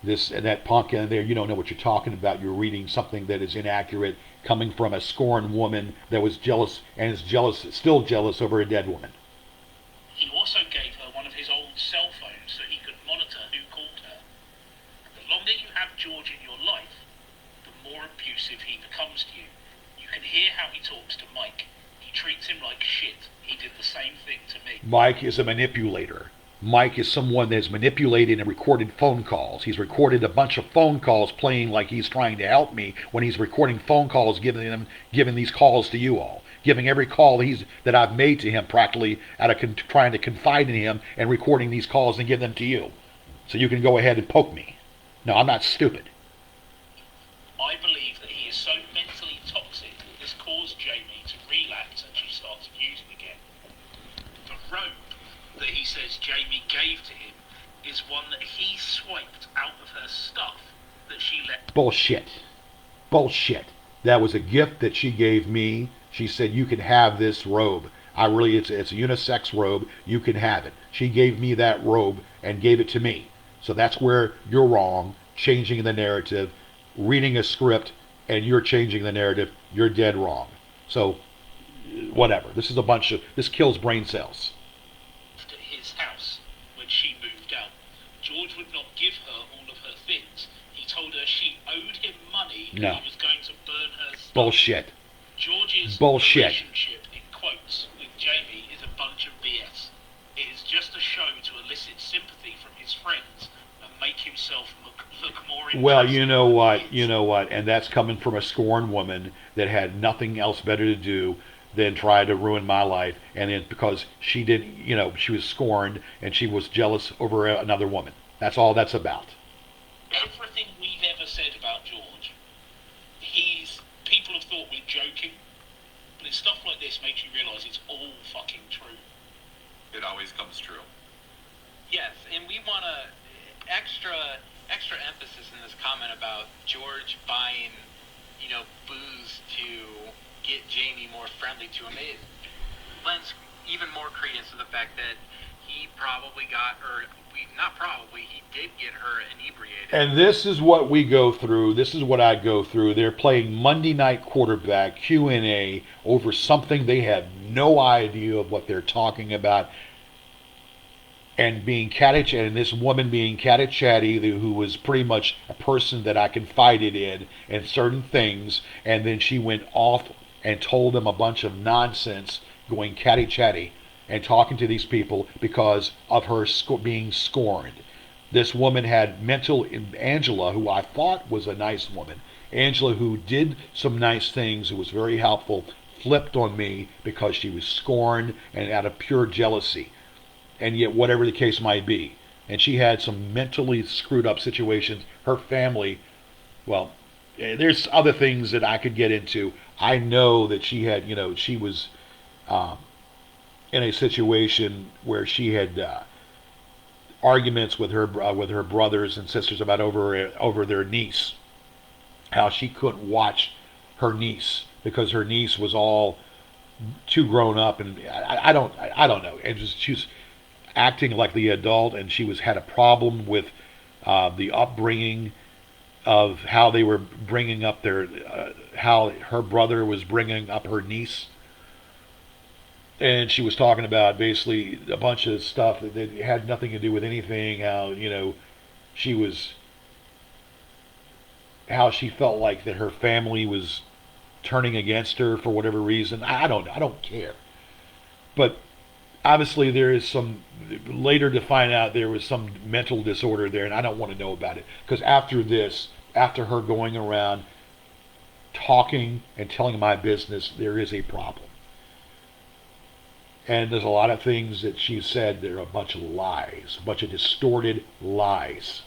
This and that punk in there, you don't know what you're talking about. You're reading something that is inaccurate, coming from a scorned woman that was jealous and is still jealous over a dead woman. He also gave her one of his old cell phones so he could monitor who called her. The longer you have George in your life, the more abusive he becomes to you. You can hear how he talks to Mike. He treats him like shit. He did the same thing to me. Mike is a manipulator. Mike is someone that's manipulated and recorded phone calls. He's recorded a bunch of phone calls playing like he's trying to help me when he's recording phone calls, giving these calls to you all. Giving every call that I've made to him practically out of trying to confide in him and recording these calls and give them to you. So you can go ahead and poke me. No, I'm not stupid. I believe that he is so mentally toxic that this caused Jamie to relapse and she starts using again. The robe that he says Jamie gave to him is one that he swiped out of her stuff that she let. Bullshit. That was a gift that she gave me. She said, you can have this robe. It's a unisex robe. You can have it. She gave me that robe and gave it to me. So that's where you're wrong, changing the narrative, reading a script, and you're changing the narrative. You're dead wrong. So, whatever. This kills brain cells. At his house when she moved out. George would not give her all of her things. He told her she owed him money and No. he was going to burn her stuff. Bullshit. George's Bullshit. relationship, in quotes, with Jamie is a bunch of BS. It is just a show to elicit sympathy from his friends and make himself look more interesting. Well, you know what, and that's coming from a scorned woman that had nothing else better to do than try to ruin my life, and then because she didn't, she was scorned and she was jealous over another woman. That's all that's about. Everything we've ever said about George, people have thought we're joking, but it's stuff like this makes you realise it's all fucking true. It always comes true. Yes, and we want to extra emphasis in this comment about George buying, booze to get Jamie more friendly to him. even more credence to the fact that he probably got, or not probably, he did get her inebriated. And this is what we go through. This is what I go through. They're playing Monday Night Quarterback Q&A over something they have no idea of what they're talking about, and being catty, and this woman being catty chatty, who was pretty much a person that I confided in certain things, and then she went off and told them a bunch of nonsense, going catty chatty and talking to these people because of her being scorned. This woman had mental, Angela, who I thought was a nice woman, Angela, who did some nice things, who was very helpful, flipped on me because she was scorned and out of pure jealousy, and yet whatever the case might be. And she had some mentally screwed up situations. Her family, well, there's other things that I could get into. I know that she had, she was um, in a situation where she had arguments with her brothers and sisters about over their niece. How she couldn't watch her niece because her niece was all too grown up, and I don't know. And just, she was acting like the adult, and she was had a problem with the upbringing of how they were bringing up how her brother was bringing up her niece, and she was talking about basically a bunch of stuff that had nothing to do with anything. How she was how she felt like that her family was turning against her for whatever reason. I don't care, but obviously there is some later to find out there was some mental disorder there, and I don't want to know about it because after her going around talking and telling my business, there is a problem. And there's a lot of things that she said that are a bunch of lies, a bunch of distorted lies.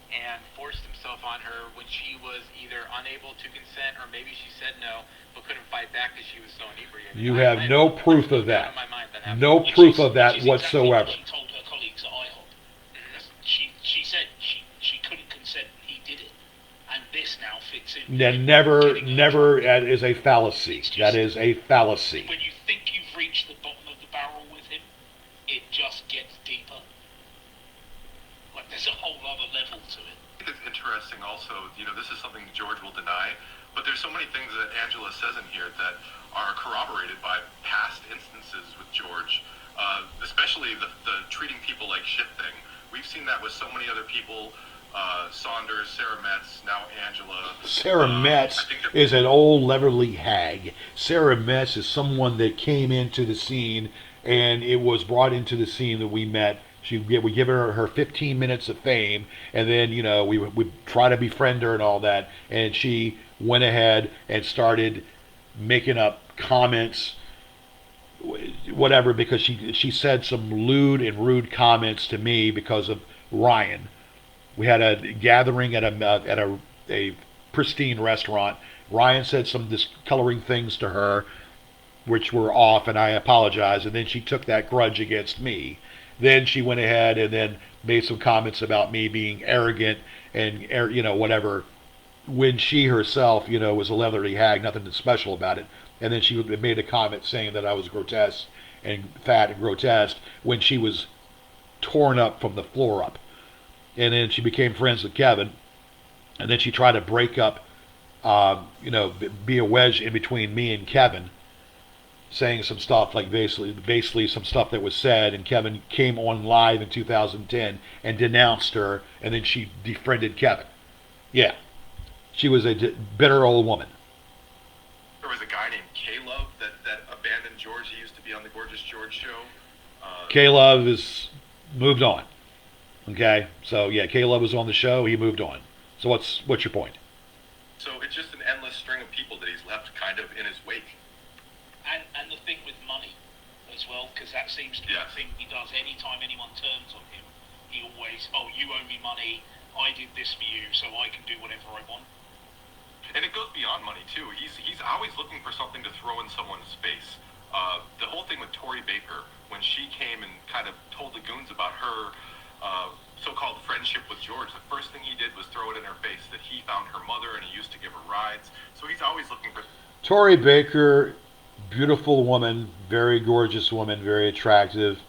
And forced himself on her when she was either unable to consent or maybe she said no but couldn't fight back because she was so inebriated. You have no proof of that. No Which proof is, of which that is exactly whatsoever. what she told her colleagues at IHOP. She said she couldn't consent, he did it. And this now fits in. Never, that is a fallacy. That is a fallacy. When you think you've reached the bottom of the barrel with him, it just gets deeper. Like there's a whole other level to it. It's interesting also, this is something George will deny, but there's so many things that Angela says in here that are corroborated by past instances with George, especially the treating people like shit thing. We've seen that with so many other people, Saunders, Sarah Metz, now Angela. Sarah Metz is an old leatherly hag. Sarah Metz is someone that came into the scene, and it was brought into the scene that we met. We give her 15 minutes of fame, and then we try to befriend her and all that, and she went ahead and started making up comments, whatever, because she said some lewd and rude comments to me because of Ryan. We had a gathering at a pristine restaurant. Ryan said some discoloring things to her, which were off, and I apologize. And then she took that grudge against me. Then she went ahead and then made some comments about me being arrogant and whatever. When she herself, was a leathery hag, nothing special about it. And then she made a comment saying that I was grotesque and fat and grotesque when she was torn up from the floor up. And then she became friends with Kevin, and then she tried to break up, be a wedge in between me and Kevin, saying some stuff like basically some stuff that was said, and Kevin came on live in 2010 and denounced her, and then she defriended Kevin. Yeah, she was a bitter old woman. There was a guy named K-Love that abandoned George. He used to be on the Gorgeous George show. K-Love is moved on. Okay, so yeah, K-Love was on the show. He moved on. So what's your point? So it's just an endless string of people that he's left kind of in his wake. And the thing with money as well, because that seems to be the thing he does. Anytime anyone turns on him, he always, you owe me money, I did this for you, so I can do whatever I want. And it goes beyond money too. He's always looking for something to throw in someone's face. The whole thing with Tori Baker, when she came and kind of told the goons about her so-called friendship with George, the first thing he did was throw it in her face that he found her mother and he used to give her rides. So he's always looking for Tori Baker, beautiful woman, very gorgeous woman, very attractive.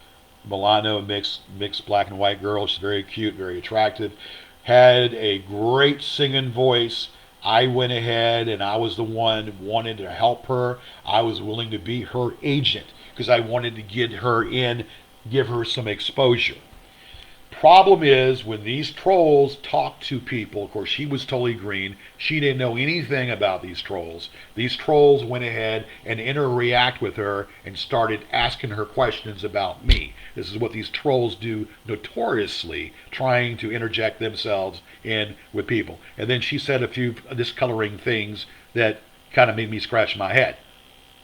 Milano mixed black and white girl. She's very cute, very attractive. Had a great singing voice. I went ahead and I was the one wanted to help her. I was willing to be her agent because I wanted to get her in, give her some exposure. Problem is, when these trolls talk to people, of course, she was totally green. She didn't know anything about these trolls. These trolls went ahead and interact with her and started asking her questions about me. This is what these trolls do notoriously, trying to interject themselves in with people. And then she said a few discoloring things that kind of made me scratch my head.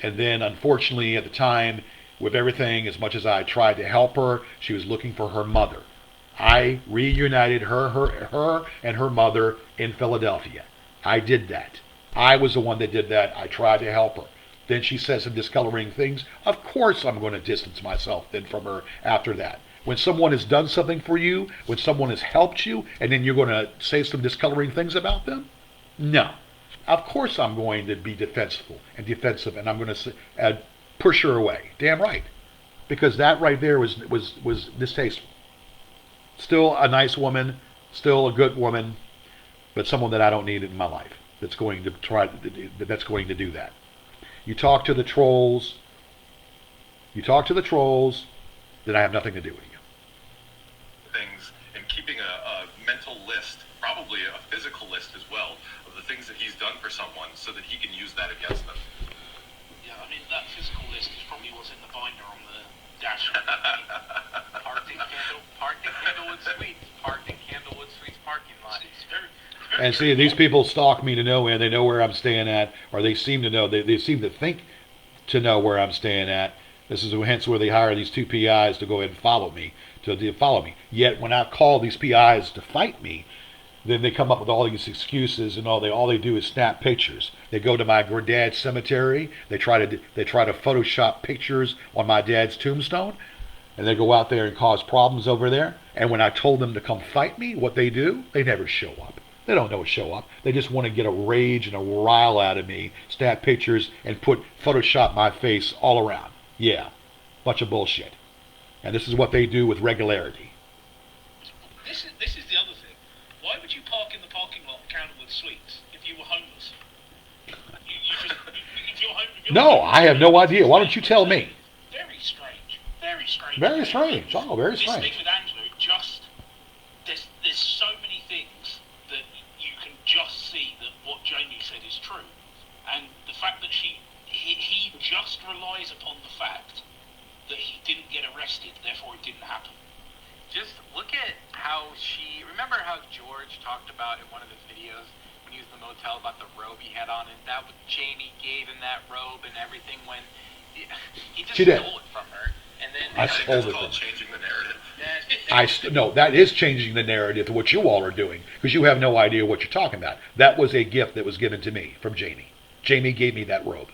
And then, unfortunately, at the time, with everything, as much as I tried to help her, she was looking for her mother. I reunited her and her mother in Philadelphia. I did that. I was the one that did that. I tried to help her. Then she says some discoloring things. Of course I'm going to distance myself then from her after that. When someone has done something for you, when someone has helped you, and then you're going to say some discoloring things about them? No. Of course I'm going to be defensive, and I'm going to push her away. Damn right. Because that right there was distasteful. Still a nice woman, still a good woman, but someone that I don't need in my life that's going to do that. You talk to the trolls, then I have nothing to do with you. Things and keeping a mental list, probably a physical list as well, of the things that he's done for someone so that he can use that against them. Yeah, I mean, that physical list is probably what's in the binder on the dash. Parked in Candlewood Suites. Parked in Candlewood Suites parking lot. It's very And see, these people stalk me to no end. They know where I'm staying at, or they seem to know. They seem to think to know where I'm staying at. This is hence where they hire these two PIs to go ahead and follow me. Yet when I call these PIs to fight me, then they come up with all these excuses, and all they do is snap pictures. They go to my dad's cemetery. They try to Photoshop pictures on my dad's tombstone, and they go out there and cause problems over there. And when I told them to come fight me, what they do? They never show up. They don't know what show up. They just want to get a rage and a rile out of me, snap pictures, and Photoshop my face all around. Yeah, bunch of bullshit. And this is what they do with regularity. This is the other thing. Why would you park in the parking lot of Candlewood Suites if you were homeless? If you're homeless, No, I have no idea. Why don't you tell me? Very strange. Very strange. Very strange. Oh, very This thing strange. with Angela, there's so many things that you can just see that what Jamie said is true, and the fact that he just relies upon the fact that he didn't get arrested, therefore it didn't happen. Just look at how remember how George talked about in one of his videos when he was in the motel about the robe he had on, and that what Jamie gave him that robe and everything when he just She did. stole it from her, and then I I think stole that's it called from changing the narrative. No, that is changing the narrative to what you all are doing, because you have no idea what you're talking about. That was a gift that was given to me from Jamie. Jamie gave me that robe.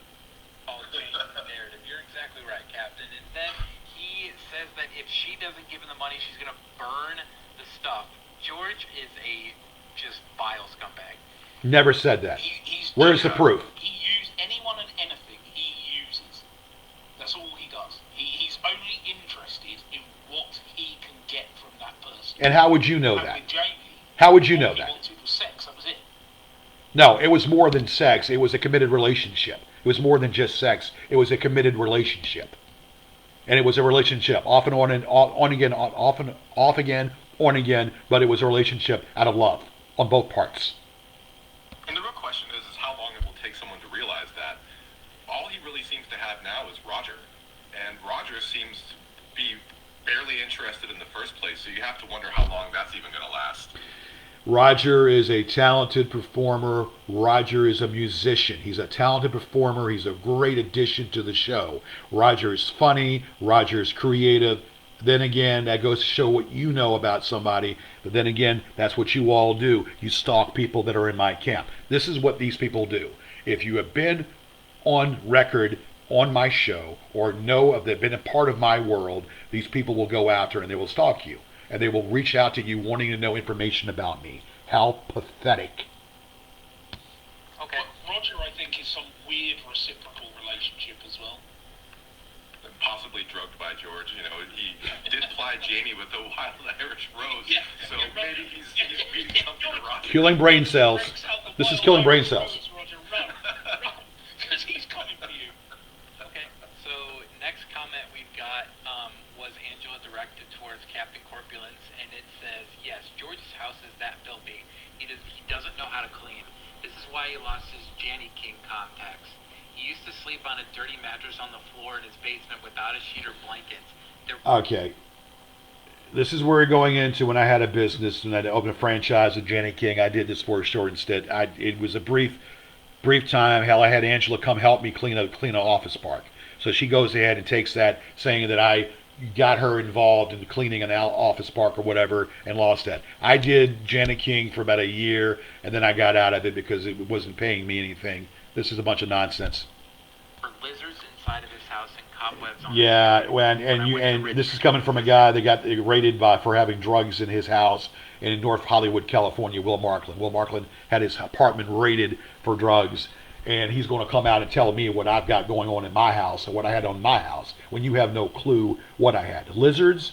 changing the narrative. You're exactly right, Captain. And then he says that if she doesn't give him the money, she's going to burn the stuff. George is a just vile scumbag. Never said that. He's Where's the proof? He used anyone and anything he uses. That's all he does. He's only interested in what he can get from that person. And how would you know And that? with Jamie, How would you know all he that? wanted was sex. That was it. No, it was more than sex. It was a committed relationship. It was more than just sex. It was a committed relationship. And it was a relationship, off and on again, off again, on again, but it was a relationship out of love on both parts. And the real question is how long it will take someone to realize that. All he really seems to have now is Roger. And Roger seems to be barely interested in the first place, so you have to wonder how long that's even going to last. Roger is a talented performer. Roger is a musician. He's a talented performer. He's a great addition to the show. Roger is funny. Roger is creative. Then again, that goes to show what you know about somebody. But then again, that's what you all do. You stalk people that are in my camp. This is what these people do. If you have been on record on my show or know of that been a part of my world, these people will go after and they will stalk you. And they will reach out to you wanting to know information about me. How pathetic. Okay. Roger, I think, is some weird reciprocal relationship as well. And possibly drugged by George. You know, he did ply Jamie with the wild Irish rose. Yeah. So maybe he's reading something to Roger. Killing brain cells. This is killing brain cells. Roger, run, because he's coming for you. Okay, so next comment we've got was Angela directed towards Captain Corpulence, and it says, yes, George's house is that filthy. He doesn't know how to clean. This is why he lost his Janny King contacts. He used to sleep on a dirty mattress on the floor in his basement without a sheet or blankets. Okay. This is where we're going into when I had a business and I opened a franchise with Janny King. I did this for a short instead. It was a brief time. Hell, I had Angela come help me clean an office park. So she goes ahead and takes that, saying that I got her involved in cleaning an office park or whatever and lost that. I did Janet King for about a year, and then I got out of it because it wasn't paying me anything. This is a bunch of nonsense. For lizards inside of his house and cobwebs on Yeah, well, and this is coming from a guy that got raided for having drugs in his house in North Hollywood, California, Will Markland. Will Markland had his apartment raided for drugs, and he's going to come out and tell me what I've got going on in my house and what I had on my house when you have no clue what I had. Lizards?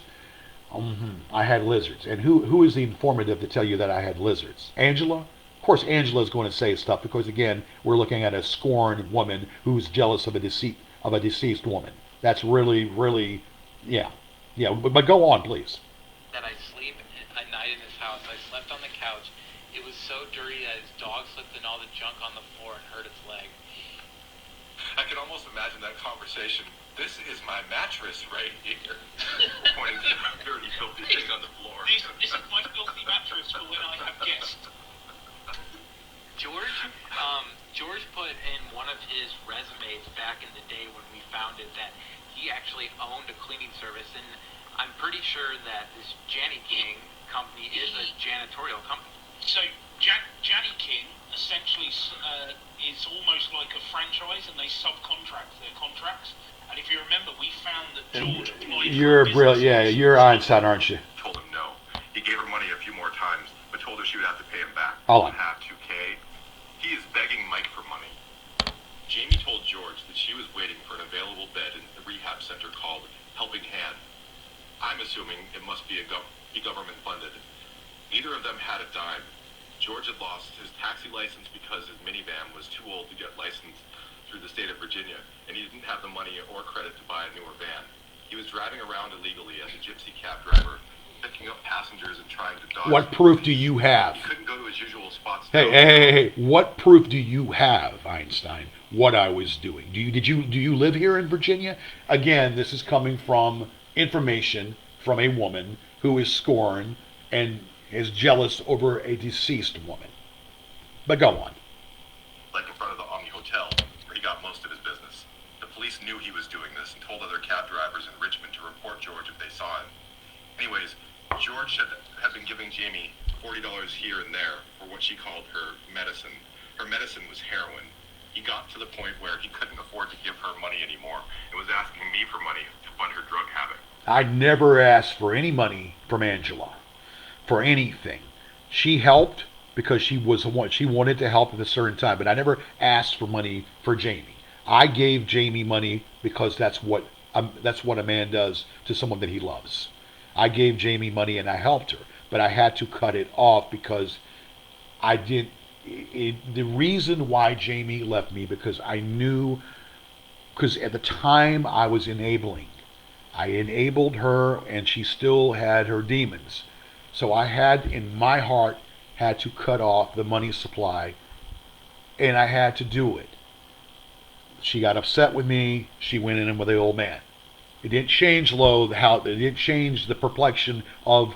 I had lizards. And who is the informative to tell you that I had lizards? Angela? Of course, Angela is going to say stuff because, again, we're looking at a scorned woman who's jealous of a deceased woman. That's really, really, yeah. But go on, please. that I sleep a night in his house. I slept on the couch. It was so dirty that his dog slipped in all the junk on the floor and hurt its leg. I can almost imagine that conversation. This is my mattress right here. Pointing to the dirty, filthy thing on the floor. This is my filthy mattress for when I have guests. George put in one of his resumes back in the day when we founded that he actually owned a cleaning service, and I'm pretty sure that this Janny King company is a janitorial company. So Janny King essentially is almost like a franchise, and they subcontract their contracts. And if you remember, we found that George applied. You're brilliant. Yeah, you're Einstein, aren't you? Told him no. He gave her money a few more times, but told her she would have to pay him back. Hold on. Half $2K. He is begging Mike for money. Jamie told George that she was waiting for an available bed in the rehab center called Helping Hand. I'm assuming it must be government funded. Neither of them had a dime. George had lost his taxi license because his minivan was too old to get licensed through the state of Virginia, and he didn't have the money or credit to buy a newer van. He was driving around illegally as a gypsy cab driver, picking up passengers and trying to dodge. What proof do you have? He couldn't go to his usual spots. Hey! What proof do you have, Einstein? What I was doing? Do you live here in Virginia? Again, this is coming from information from a woman who is scorned and is jealous over a deceased woman. But go on. Like in front of the Omni Hotel, where he got most of his business. The police knew he was doing this and told other cab drivers in Richmond to report George if they saw him. Anyways, George had been giving Jamie $40 here and there for what she called her medicine. Her medicine was heroin. He got to the point where he couldn't afford to give her money anymore and was asking me for money to fund her drug habit. I never asked for any money from Angela for anything. She helped because she wanted to help at a certain time, but I never asked for money for Jamie. I gave Jamie money because that's what a man does to someone that he loves. I gave Jamie money and I helped her, but I had to cut it off because I didn't. The reason why Jamie left me because I knew, because at the time I was enabling. I enabled her and she still had her demons. So I had, in my heart, had to cut off the money supply, and I had to do it. She got upset with me. She went in with the old man. It didn't change it didn't change the perplexion of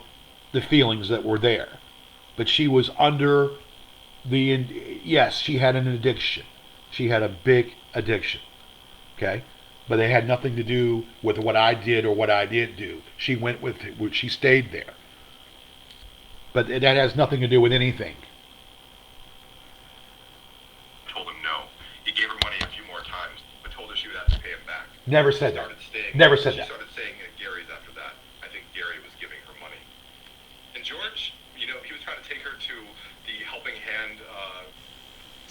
the feelings that were there. But she was under yes, she had an addiction. She had a big addiction. Okay? But they had nothing to do with what I did or what I didn't do. She went with it. She stayed there. But that has nothing to do with anything. Told him no. He gave her money a few more times, but told her she would have to pay him back. Never said that. Never said that. She started staying at Gary's after that. I think Gary was giving her money. And George, he was trying to take her to the Helping Hand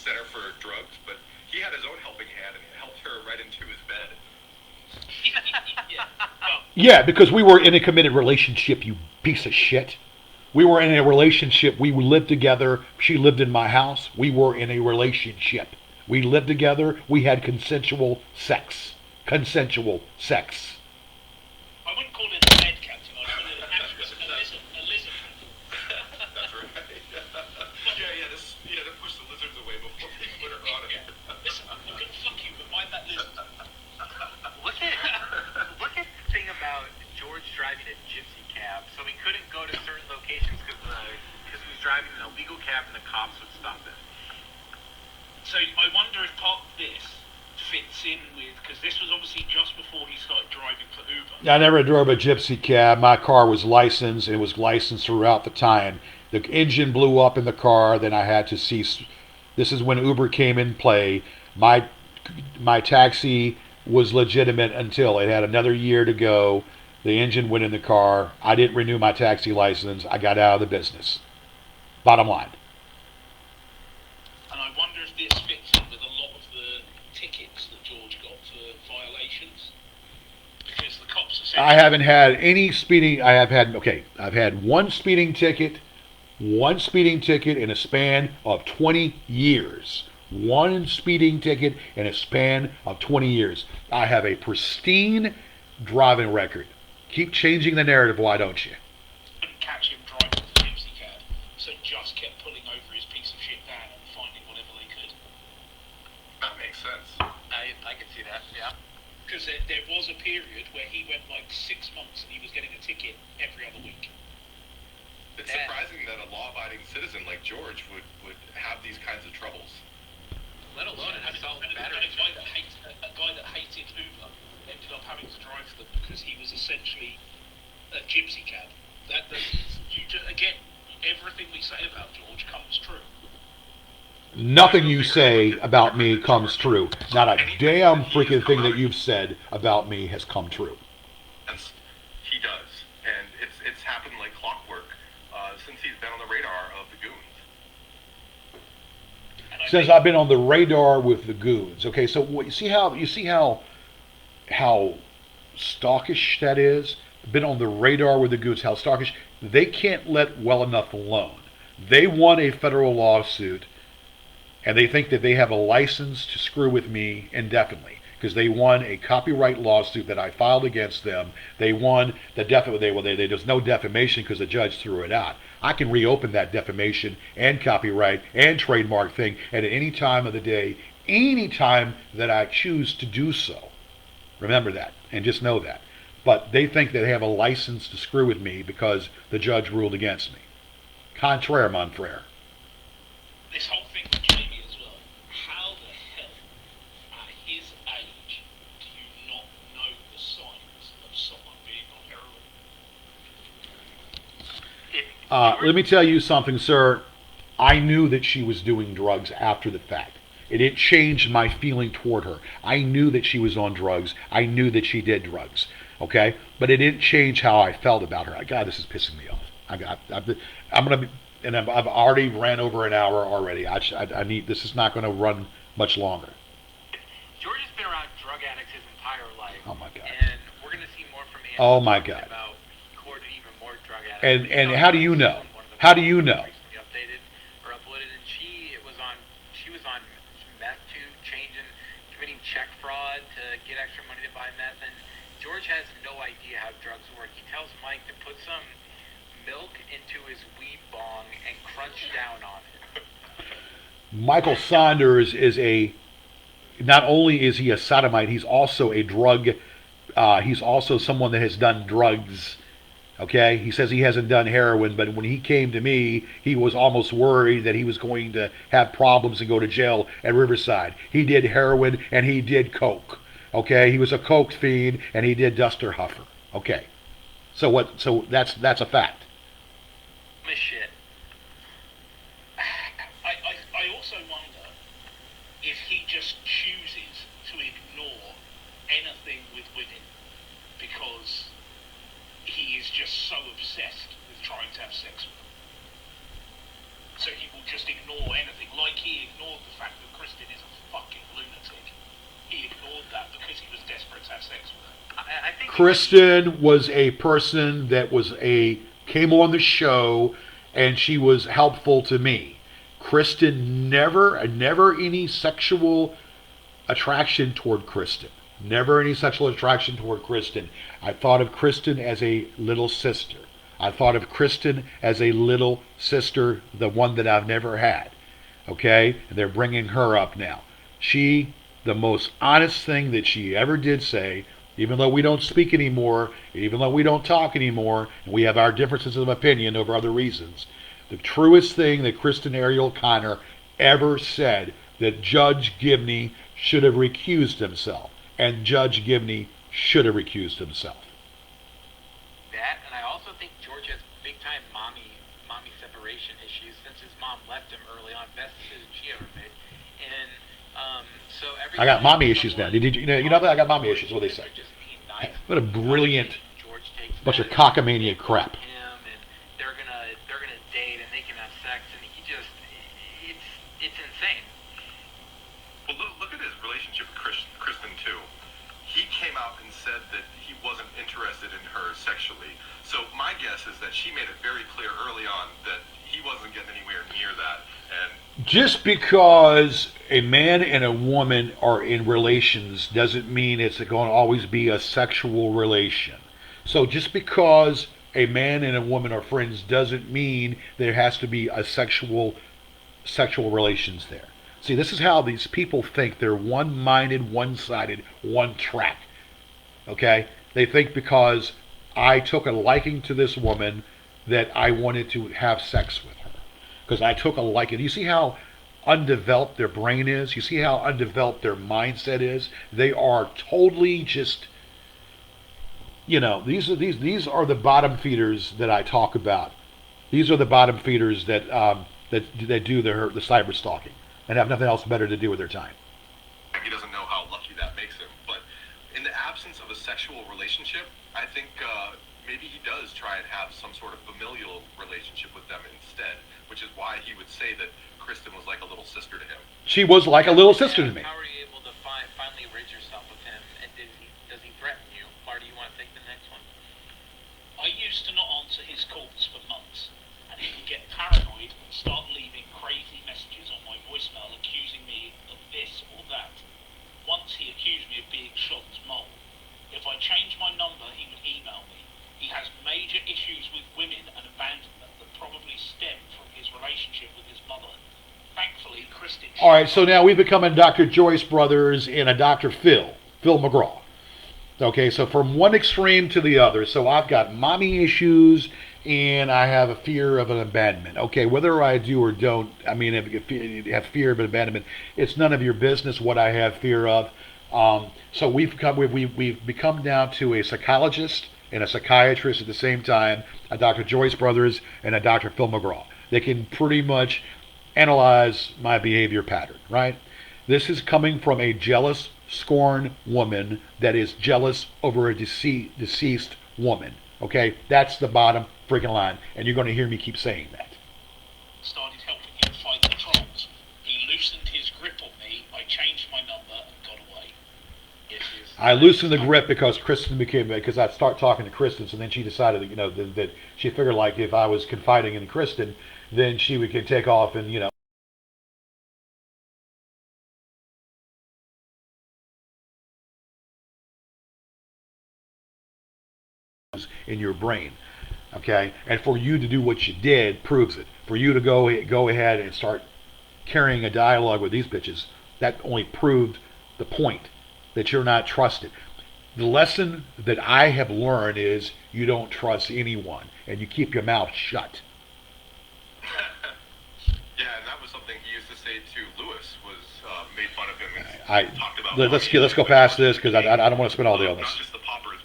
center for drugs, but he had his own helping hand and helped her right into his bed. Yeah. Well, Yeah, because we were in a committed relationship, you piece of shit. We were in a relationship. We lived together. She lived in my house. We were in a relationship. We lived together. We had consensual sex. Consensual sex. I wouldn't call it a bed, Captain. I'd call it an actual a lizard. That's right. yeah, to push the lizards away before we put her on it. Listen, I'm gonna fuck you, but mind that lizard. Look at the thing about George driving a gypsy cab. So he couldn't go to certain locations because he was driving an illegal cab and the cops would stop him. So I wonder if part of this fits in with, because this was obviously just before he started driving for Uber. I never drove a gypsy cab. My car was licensed. It was licensed throughout the time. The engine blew up in the car. Then I had to cease. This is when Uber came in play. My taxi was legitimate until it had another year to go. The engine went in the car. I didn't renew my taxi license. I got out of the business. Bottom line. And I wonder if this fits in with a lot of the tickets that George got for violations. Because the cops essentially... I haven't had any speeding. I've had one speeding ticket in a span of 20 years. One speeding ticket in a span of 20 years. I have a pristine driving record. Keep changing the narrative, why don't you? couldn't catch him driving the gypsy cab, so just kept pulling over his piece of shit van and finding whatever they could. That makes sense. I can see that, yeah. Because there was a period where he went like 6 months and he was getting a ticket every other week. It's surprising that a law-abiding citizen like George would have these kinds of troubles. Let alone an assault and battery. A guy that hated Uber ended up having to drive for them because he was essentially a gypsy cab. Again, everything we say about George comes true. Nothing you say about me comes true. Not a damn freaking thing that you've said about me has come true. And he does, and it's happened like clockwork since he's been on the radar of the goons. Since I've been on the radar with the goons. Okay, so you see how stalkish that is? Been on the radar with the goons, how stalkish. They can't let well enough alone. They won a federal lawsuit, and they think that they have a license to screw with me indefinitely because they won a copyright lawsuit that I filed against them. They won the there's no defamation because the judge threw it out. I can reopen that defamation and copyright and trademark thing at any time of the day, any time that I choose to do so. Remember that, and just know that. But they think that they have a license to screw with me because the judge ruled against me. Contraire, mon frere. This whole thing with Jamie as well. How the hell, at his age, do you not know the signs of someone being on heroin? Let me tell you something, sir. I knew that she was doing drugs after the fact. It didn't change my feeling toward her. I knew that she was on drugs. I knew that she did drugs. Okay? But it didn't change how I felt about her. God, this is pissing me off. I'm going to be... And I've already ran over an hour already. I need. This is not going to run much longer. George has been around drug addicts his entire life. Oh my God. And we're going to see more from him. Oh my God. About courting even more drug addicts. And how do you know? How do you know? Recently updated or uploaded, and she was on meth too, committing check fraud to get extra money to buy meth. And George has no idea how drugs work. He tells Mike to put some milk into his weed bong and crunch down on it. Michael Saunders is not only is he a sodomite, he's also a drug, he's also someone that has done drugs, okay? He says he hasn't done heroin, but when he came to me, he was almost worried that he was going to have problems and go to jail at Riverside. He did heroin and he did coke, okay? He was a coke fiend and he did duster huffer, okay? So that's a fact. Shit. I also wonder if he just chooses to ignore anything with women because he is just so obsessed with trying to have sex with them. so he will just ignore anything, like he ignored the fact that Kristen is a fucking lunatic. He ignored that because he was desperate to have sex with her. I think Kristen was a person that came on the show, and she was helpful to me. Kristen never any sexual attraction toward Kristen. Never any sexual attraction toward Kristen. I thought of Kristen as a little sister. I thought of Kristen as a little sister, the one that I've never had. Okay? And they're bringing her up now. The most honest thing that she ever did say, even though we don't speak anymore, even though we don't talk anymore, and we have our differences of opinion over other reasons, the truest thing that Kristen Ariel Connor ever said, that Judge Gibney should have recused himself. And Judge Gibney should have recused himself. that, and I also think George has big time mommy separation issues since his mom left him early on. Best decision she ever made. And so every I got time mommy issues now. someone- You know that I got mommy issues. What do they say? Just being nice, What a brilliant George takes bunch of that cockamania crap. him, and they're gonna date and they can have sex, and he just it's insane. Well, look at his relationship with Kristen too. He came out and said that he wasn't interested in her sexually. So my guess is that she made it very clear early on that he wasn't getting anywhere near that. And Just because a man and a woman are in relations doesn't mean it's going to always be a sexual relation. So just because a man and a woman are friends doesn't mean there has to be a sexual relations there. See, this is how these people think. They're one-minded, one-sided, one-track. Okay? They think because I took a liking to this woman that I wanted to have sex with her. Because I took a liking. You see how undeveloped their brain is? You see how undeveloped their mindset is? They are totally just, these are the bottom feeders that I talk about. These are the bottom feeders that do the cyber stalking and have nothing else better to do with their time. he doesn't know how lucky that makes him. But in the absence of a sexual relationship, I think maybe he does try and have some sort of familial relationship with them instead, which is why he would say that Kristen was like a little sister to him. She was like a little sister to me. How are you able to finally rid yourself of him? And does he threaten you? Marty, you want to take the next one? I used to not answer his calls for months, and he would get paranoid and start leaving crazy messages on my voicemail accusing me of this or that. Once he accused me of being Sean's mole. If I changed my number, he would email me. He has major issues with women and abandonment that probably stem from his relationship with his mother. Thankfully, Kristen... All right, so now we've become a Dr. Joyce Brothers and a Dr. Phil McGraw. Okay, so from one extreme to the other. So I've got mommy issues and I have a fear of an abandonment. Okay, whether I do or don't, I mean, if you have fear of an abandonment, it's none of your business what I have fear of. So we've become down to a psychologist and a psychiatrist at the same time, a Dr. Joyce Brothers and a Dr. Phil McGraw. They can pretty much analyze my behavior pattern, right? This is coming from a jealous, scorned woman that is jealous over a deceased woman. Okay? That's the bottom freaking line. And you're going to hear me keep saying that. Started helping him fight the trolls. He loosened his grip on me. I changed my number and got away. I loosened the grip because I start talking to Kristen, so then she decided that she figured like if I was confiding in Kristen, then she could take off and in your brain. Okay? And for you to do what you did proves it. For you to go ahead and start carrying a dialogue with these bitches, that only proved the point that you're not trusted. The lesson that I have learned is you don't trust anyone and you keep your mouth shut. Yeah, and that was something he used to say to Lewis, was made fun of him and talked about... Let's go past this because I don't want to spend all day on Not this. just the poppers.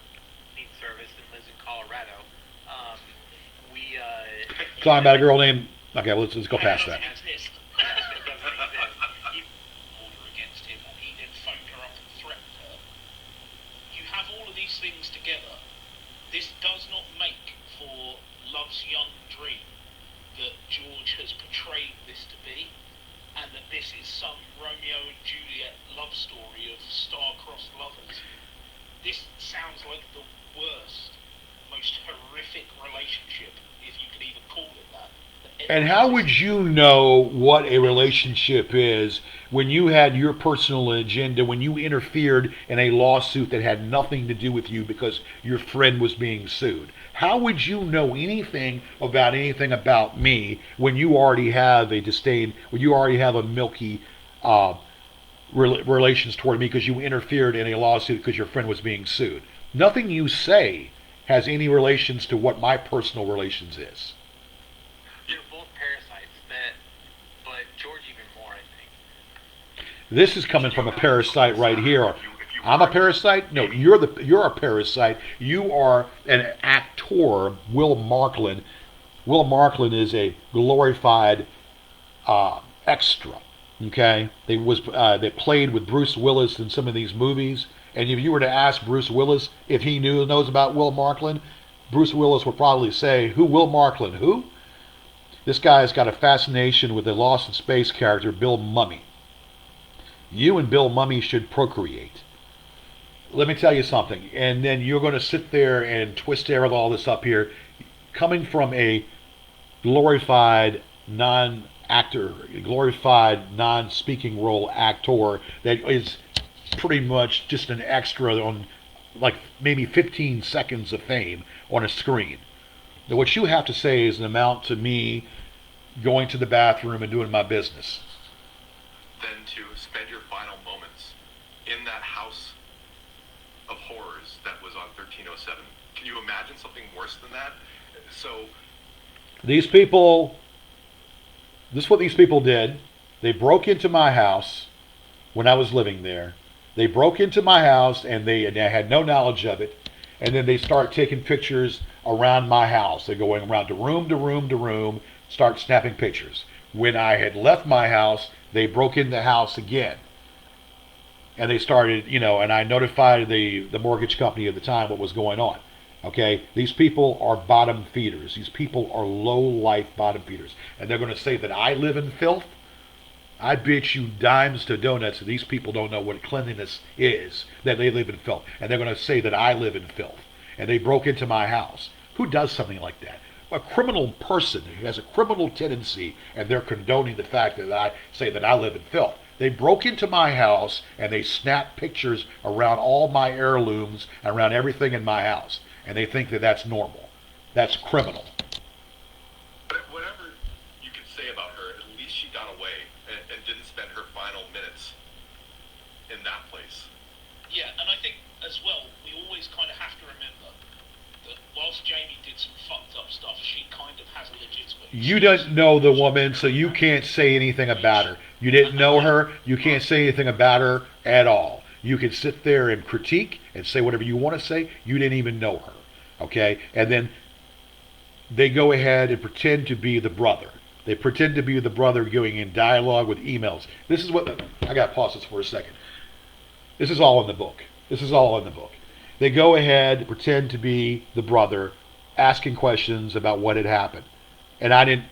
Needs service and lives in Colorado. Talking about a girl named... Okay, let's go past that. Has this It doesn't exist. order against him, and he then phoned her up and threatened her. You have all of these things together. This does not make for Love's young dream that George has portrayed And how would you know what a relationship is when you had your personal agenda, when you interfered in a lawsuit that had nothing to do with you because your friend was being sued? How would you know anything about me when you already have a disdain, when you already have a milky uh, relations toward me because you interfered in a lawsuit because your friend was being sued? Nothing you say has any relations to what my personal relations is. You're both parasites, but George even more, I think. This is coming from a parasite right here. I'm a parasite? No, you're a parasite. You are an actor, Will Marklin. Will Marklin is a glorified extra. Okay, they played with Bruce Willis in some of these movies, and if you were to ask Bruce Willis if he knows about Will Marklin, Bruce Willis would probably say, "Who? Will Marklin? Who?" This guy's got a fascination with the Lost in Space character Bill Mummy. You and Bill Mummy should procreate. Let me tell you something, and then you're going to sit there and twist all this up here, coming from a glorified non-actor, glorified non-speaking role actor that is pretty much just an extra on like maybe 15 seconds of fame on a screen. Now, what you have to say is an amount to me going to the bathroom and doing my business. Than to spend your final moments in that house of horrors that was on 1307. Can you imagine something worse than that? So These people, this is what these people did. They broke into my house when I was living there. They broke into my house and I had no knowledge of it. And then they start taking pictures around my house. They're going around to room to room to room, start snapping pictures. When I had left my house, they broke in the house again. And they started, and I notified the mortgage company at the time what was going on. Okay, these people are bottom feeders. These people are low life bottom feeders. And they're going to say that I live in filth. I bet you dimes to donuts that these people don't know what cleanliness is, that they live in filth. And they're going to say that I live in filth. And they broke into my house. Who does something like that? A criminal person who has a criminal tendency, and they're condoning the fact that I say that I live in filth. They broke into my house and they snapped pictures around all my heirlooms, around everything in my house. And they think that that's normal. That's criminal. but whatever you could say about her, at least she got away and didn't spend her final minutes in that place. Yeah, and I think as well, we always kind of have to remember that whilst Jamie did some fucked up stuff, she kind of has a legitimate. You don't know the woman, so you can't say anything about her. You didn't know her. You can't say anything about her at all. You can sit there and critique and say whatever you want to say. You didn't even know her. Okay? And then they go ahead and pretend to be the brother. They pretend to be the brother going in dialogue with emails. This is what... I got to pause this for a second. This is all in the book. This is all in the book. They go ahead, pretend to be the brother, asking questions about what had happened. And I didn't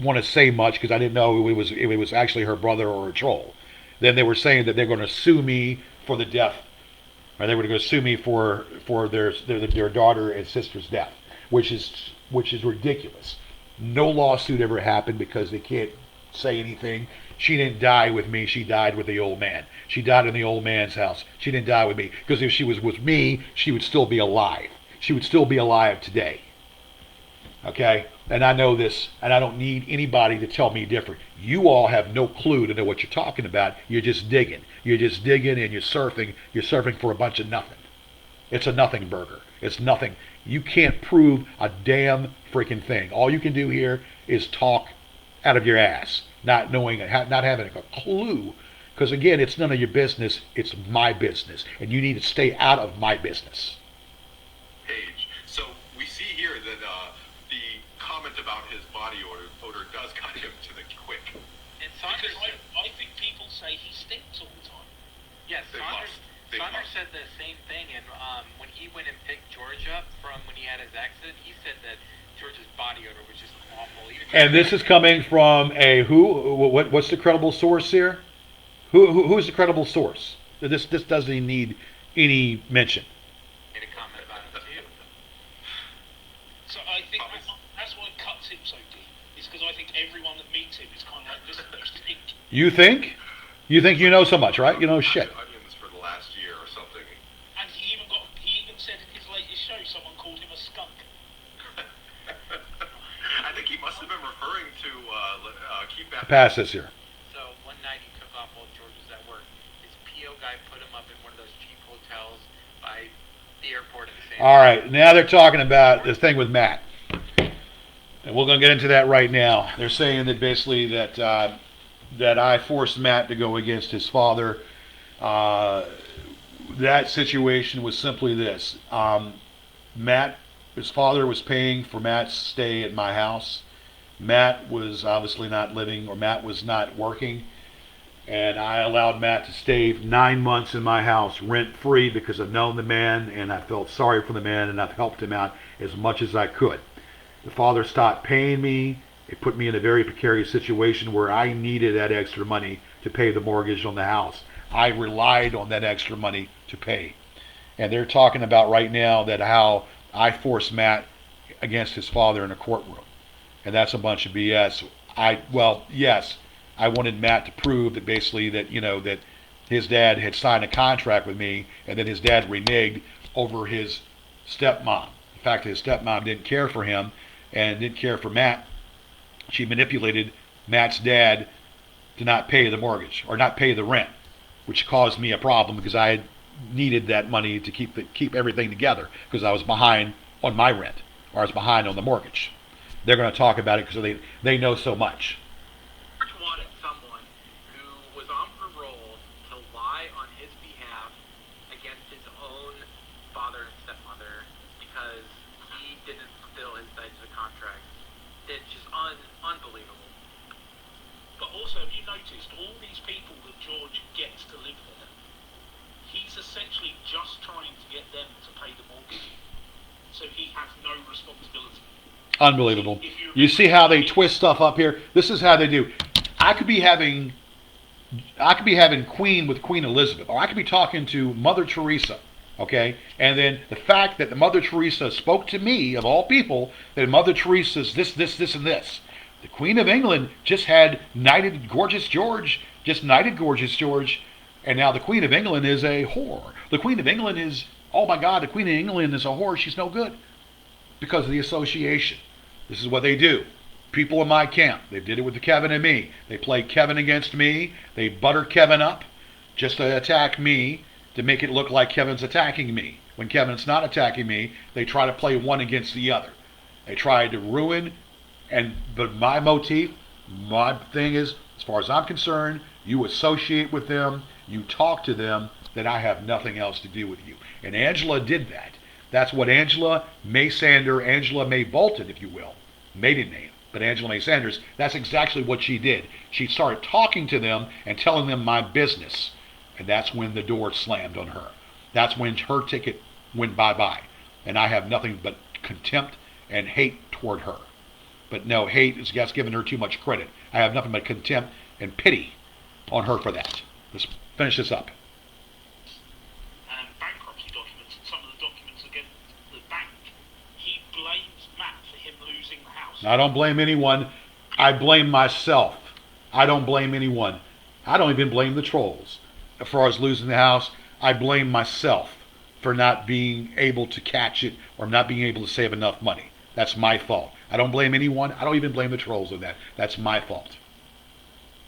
want to say much because I didn't know if it was actually her brother or a troll. Then they were saying that they're going to sue me for the death, or they were going to sue me for their daughter and sister's death, which is ridiculous. No lawsuit ever happened because they can't say anything. She didn't die with me. She died with the old man. She died in the old man's house. She didn't die with me because if she was with me, she would still be alive. She would still be alive today. Okay? And I know this, and I don't need anybody to tell me different. You all have no clue to know what you're talking about. You're just digging. You're just digging and you're surfing. You're surfing for a bunch of nothing. It's a nothing burger. It's nothing. You can't prove a damn freaking thing. All you can do here is talk out of your ass, not knowing, not having a clue. Because again, it's none of your business. It's my business, and you need to stay out of my business. Page. So we see here that the comment about his body odor does cut him to the quick. And Saunders, Because I think people say he stinks all the time. yes, They Saunders, must. They Saunders must. said the same thing, and when he went and picked George up from when he had his accident, he said that George's body odor was just awful. And this is coming from a who? What's the credible source here? Who's the credible source? This doesn't even need any mention. Made a comment about it too. So I think that's why it cuts him so deep. It's because I think everyone that meets him is kind of like, listen, you think. You think? You think you know so much, right? You know shit. Onions for the last year or something. And he even said in his latest show, someone called him a skunk. I think he must have been referring to keep that. Pass this here. So one night he took off while George was at work. His PO guy put him up in one of those cheap hotels by the airport in San All right, now they're talking about this thing with Matt, and we're going to get into that right now. They're saying that basically that that I forced Matt to go against his father. That situation was simply this: Matt, his father was paying for Matt's stay at my house. Matt was obviously not living, or Matt was not working, and I allowed Matt to stay 9 months in my house rent free because I've known the man and I felt sorry for the man and I've helped him out as much as I could. The father stopped paying me. It put me in a very precarious situation where I needed that extra money to pay the mortgage on the house. I relied on that extra money to pay. And they're talking about right now that how I forced Matt against his father in a courtroom. And that's a bunch of BS. Yes, I wanted Matt to prove that basically that, that his dad had signed a contract with me and that his dad reneged over his stepmom. The fact that his stepmom didn't care for him and didn't care for Matt, she manipulated Matt's dad to not pay the mortgage or not pay the rent, which caused me a problem because I needed that money to keep everything together because I was behind on my rent or I was behind on the mortgage. They're going to talk about it because they know so much. George wanted someone who was on parole to lie on his behalf against his own father and stepmother because he didn't fulfill his side of the contract. It's just unbelievable. But also, have you noticed all these people that George gets to live there? He's essentially just trying to get them to pay the mortgage, so he has no responsibility. Unbelievable. You see how they twist stuff up here? This is how they do. I could be having Queen with Queen Elizabeth, or I could be talking to Mother Teresa, okay? And then the fact that the Mother Teresa spoke to me, of all people, that Mother Teresa's this, and this. The Queen of England just knighted Gorgeous George, and now the Queen of England is a whore. The Queen of England is, oh my God, the Queen of England is a whore. She's no good. Because of the association. This is what they do. People in my camp, they did it with Kevin and me. They play Kevin against me. They butter Kevin up just to attack me, to make it look like Kevin's attacking me. When Kevin's not attacking me, they try to play one against the other. They try to ruin, but my motif, my thing is, as far as I'm concerned, you associate with them, you talk to them, then I have nothing else to do with you. And Angela did that. That's what Angela May Bolton, if you will, maiden name, but Angela May Sanders, that's exactly what she did. She started talking to them and telling them my business, and that's when the door slammed on her. That's when her ticket went bye-bye, and I have nothing but contempt and hate toward her. But no, hate is just giving her too much credit. I have nothing but contempt and pity on her for that. Let's finish this up. Bankruptcy documents, and some of the documents against the bank, he blames Matt for him losing the house. I don't blame anyone. I blame myself. I don't blame anyone. I don't even blame the trolls. As far as losing the house, I blame myself for not being able to catch it or not being able to save enough money. That's my fault. I don't blame anyone. I don't even blame the trolls of that. That's my fault.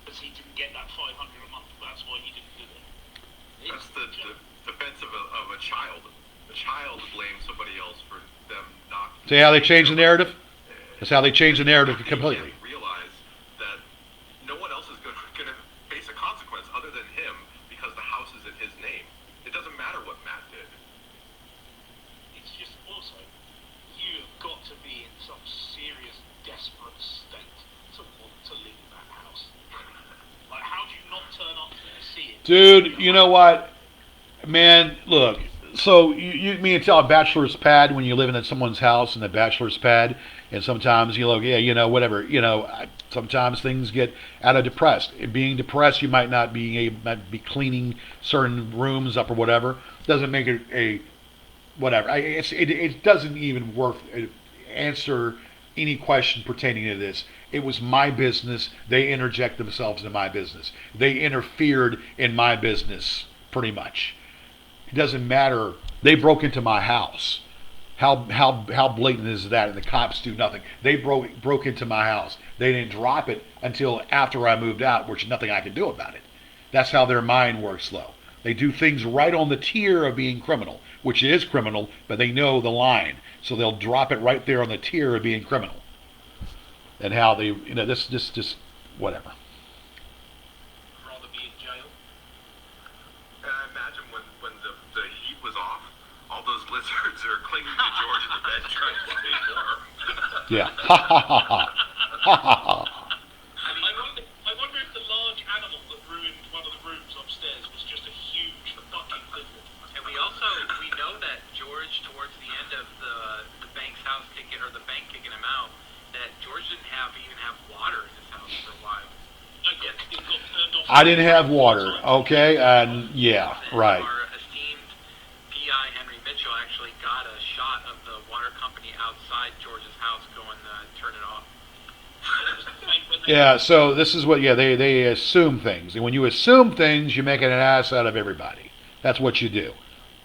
Because he didn't get that $500 a month. That's why he didn't do it. That's the defense of a child. A child blames somebody else for them not. See how they change the narrative? That's how they change the narrative completely. Realize that no one else is going to face a consequence other than him because the house is in his name. It doesn't matter what Matt did. It's just also, you have got to be in some serious, desperate state to want to leave that house. Like, how do you not turn up there and see it? Dude, you know what? Man, look. So you mean to tell a bachelor's pad when you live in someone's house in the bachelor's pad, and sometimes whatever, sometimes things get out of depressed. Being depressed, you might not be cleaning certain rooms up or whatever. Doesn't make it a whatever. It doesn't even worth answer any question pertaining to this. It was my business. They interject themselves into my business. They interfered in my business, pretty much. It doesn't matter. They broke into my house. How blatant is that? And the cops do nothing. They broke into my house. They didn't drop it until after I moved out, which nothing I could do about it. That's how their mind works, though. They do things right on the tier of being criminal, which is criminal, but they know the line, so they'll drop it right there on the tier of being criminal. And how they, this just whatever. Rather be in jail. And I imagine when the heat was off, all those lizards are clinging to George in the bed trying to stay warm. Yeah. Ha ha ha ha. Ha ha ha. I wonder if the large animal that ruined one of the rooms upstairs was just a huge fucking lizard. And we know that George, towards the end of the bank's house ticket, or the bank kicking him out, that George didn't even have water in his house for a while. It got turned off. I didn't have water. Okay, and yeah, right. Our esteemed PI Henry Mitchell actually got a shot of the water company outside George's house going to turn it off. Yeah, so this is what, they assume things. And when you assume things, you make an ass out of everybody. That's what you do.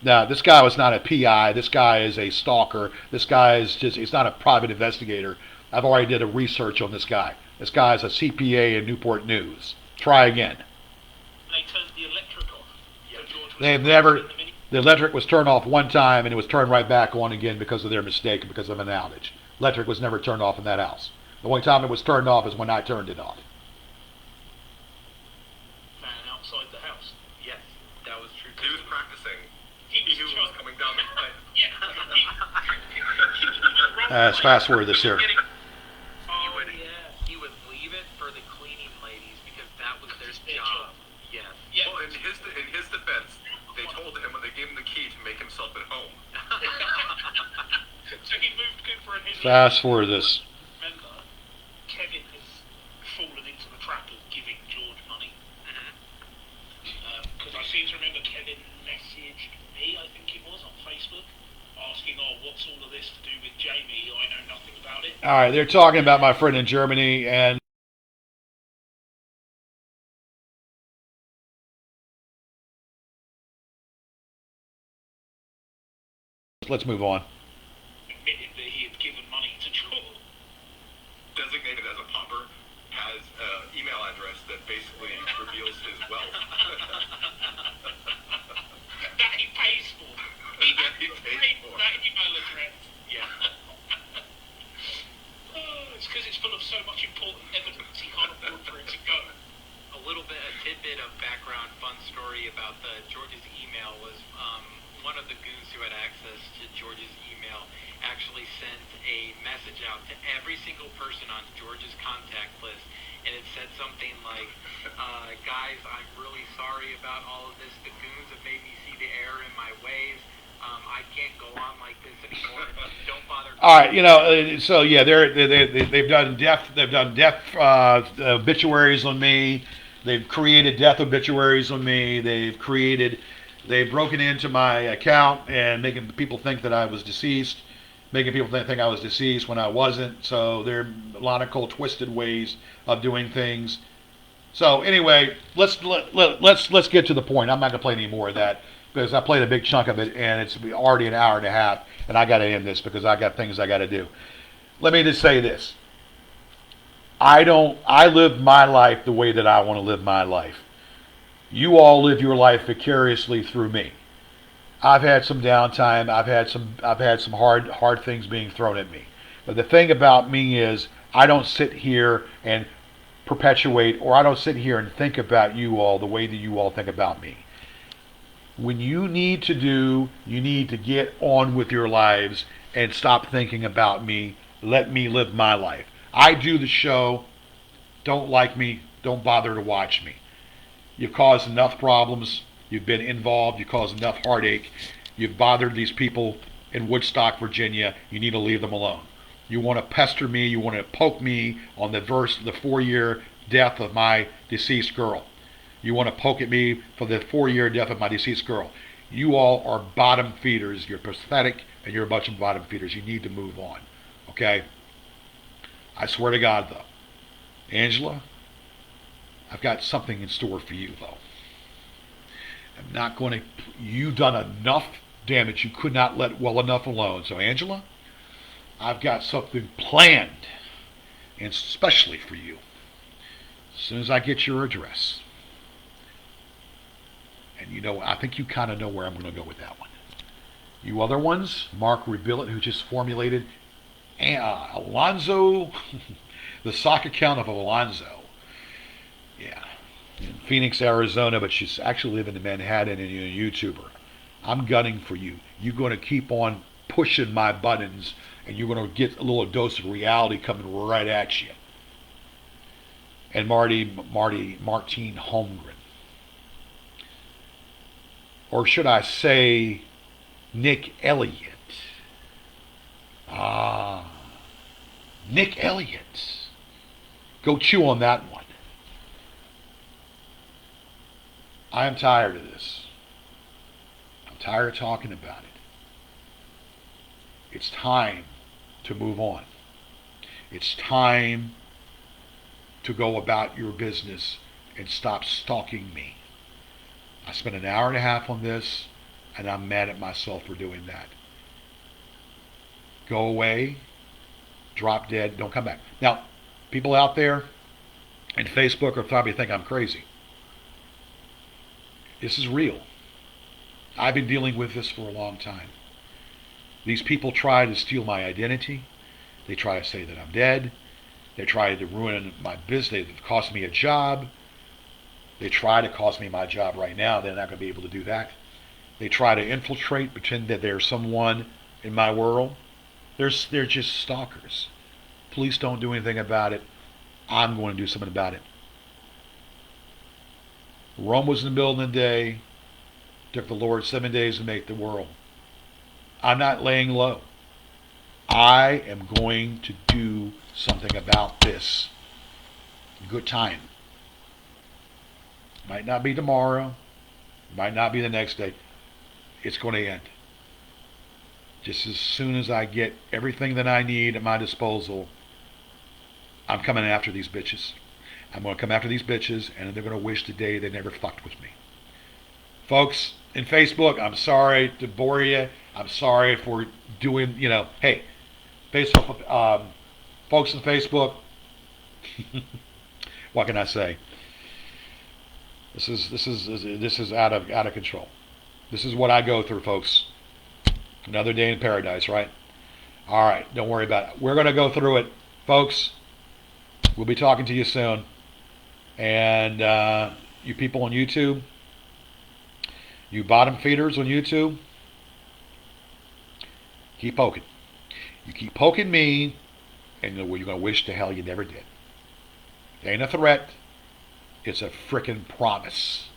Now, this guy was not a PI. This guy is a stalker. This guy is he's not a private investigator. I've already did a research on this guy. This guy is a CPA in Newport News. Try again. They turned the electric off. So George was The electric was turned off one time and it was turned right back on again because of their mistake and because of an outage. Electric was never turned off in that house. The only time it was turned off is when I turned it off. Fan outside the house. Yes, that was true. He was practicing. He He knew what was coming down the pipe. Yeah. Let's fast forward this here. He would leave it for the cleaning ladies because that was their job. Yes. Yeah. Well, in his defense, they told him when they gave him the key to make himself at home. So he moved Cooper and his. Fast forward this. Remember, Kevin has fallen into the trap of giving George money. Because I seem to remember Kevin messaged me, I think it was, on Facebook, asking, what's all of this to do with Jamie? I know nothing about it. All right, they're talking about my friend in Germany, and let's move on. Admitted that he had given money to George. Designated as a pauper, has an email address that basically reveals his wealth. That he pays for. He That he pays for. That email address. Yeah. It's because it's full of so much important evidence he can't afford for it to go. A tidbit of background, fun story about George's email was one of the goons who had access to George's email actually sent a message out to every single person on George's contact list, and it said something like, guys, I'm really sorry about all of this. The goons have made me see the error in my ways. I can't go on like this anymore. Don't bother. All right, so yeah, they've done death obituaries on me. They've created death obituaries on me. They've broken into my account and making people think that I was deceased, making people think I was deceased when I wasn't. So there are a lot of cold, twisted ways of doing things. So anyway, let's get to the point. I'm not gonna play any more of that because I played a big chunk of it and it's already an hour and a half, and I got to end this because I got things I got to do. Let me just say this. I live my life the way that I want to live my life. You all live your life vicariously through me. I've had some downtime. I've had some hard things being thrown at me. But the thing about me is I don't sit here and perpetuate, or I don't sit here and think about you all the way that you all think about me. When you need to get on with your lives and stop thinking about me. Let me live my life. I do the show. Don't like me. Don't bother to watch me. You've caused enough problems. You've been involved. You caused enough heartache. You've bothered these people in Woodstock, Virginia. You need to leave them alone. You want to pester me. You want to poke me on the 4-year death of my deceased girl. You want to poke at me for the 4-year death of my deceased girl. You all are bottom feeders. You're pathetic, and you're a bunch of bottom feeders. You need to move on. Okay? I swear to God, though, Angela, I've got something in store for you, though. I'm not going to. You've done enough damage. You could not let well enough alone. So, Angela, I've got something planned, and especially for you. As soon as I get your address, and I think you kind of know where I'm going to go with that one. You other ones, Mark Rebillet, who just formulated Alonzo, the sock account of Alonzo. Yeah. In Phoenix, Arizona, but she's actually living in Manhattan and you're a YouTuber. I'm gunning for you. You're going to keep on pushing my buttons and you're going to get a little dose of reality coming right at you. And Martine Holmgren. Or should I say Nick Elliott? Nick Elliott. Go chew on that one. I am tired of this. I'm tired of talking about it. It's time to move on. It's time to go about your business and stop stalking me. I spent an hour and a half on this, and I'm mad at myself for doing that. Go away, drop dead, don't come back. Now, people out there in Facebook are probably think I'm crazy. This is real. I've been dealing with this for a long time. These people try to steal my identity. They try to say that I'm dead. They try to ruin my business. They've cost me a job. They try to cost me my job right now. They're not going to be able to do that. They try to infiltrate, pretend that they're someone in my world. They're just stalkers. Police don't do anything about it. I'm going to do something about it. Rome was in the middle of the day. Took the Lord 7 days to make the world. I'm not laying low. I am going to do something about this. Good time. Might not be tomorrow. Might not be the next day. It's going to end. Just as soon as I get everything that I need at my disposal, I'm coming after these bitches. I'm going to come after these bitches, and they're going to wish the day they never fucked with me. Folks, in Facebook, I'm sorry to bore you. I'm sorry for doing, hey, Facebook, folks in Facebook, what can I say? This is out of control. This is what I go through, folks. Another day in paradise, right? All right, don't worry about it. We're going to go through it, folks. We'll be talking to you soon. And you people on YouTube, you bottom feeders on YouTube, keep poking. You keep poking me, and you're going to wish to hell you never did. It ain't a threat. It's a frickin' promise.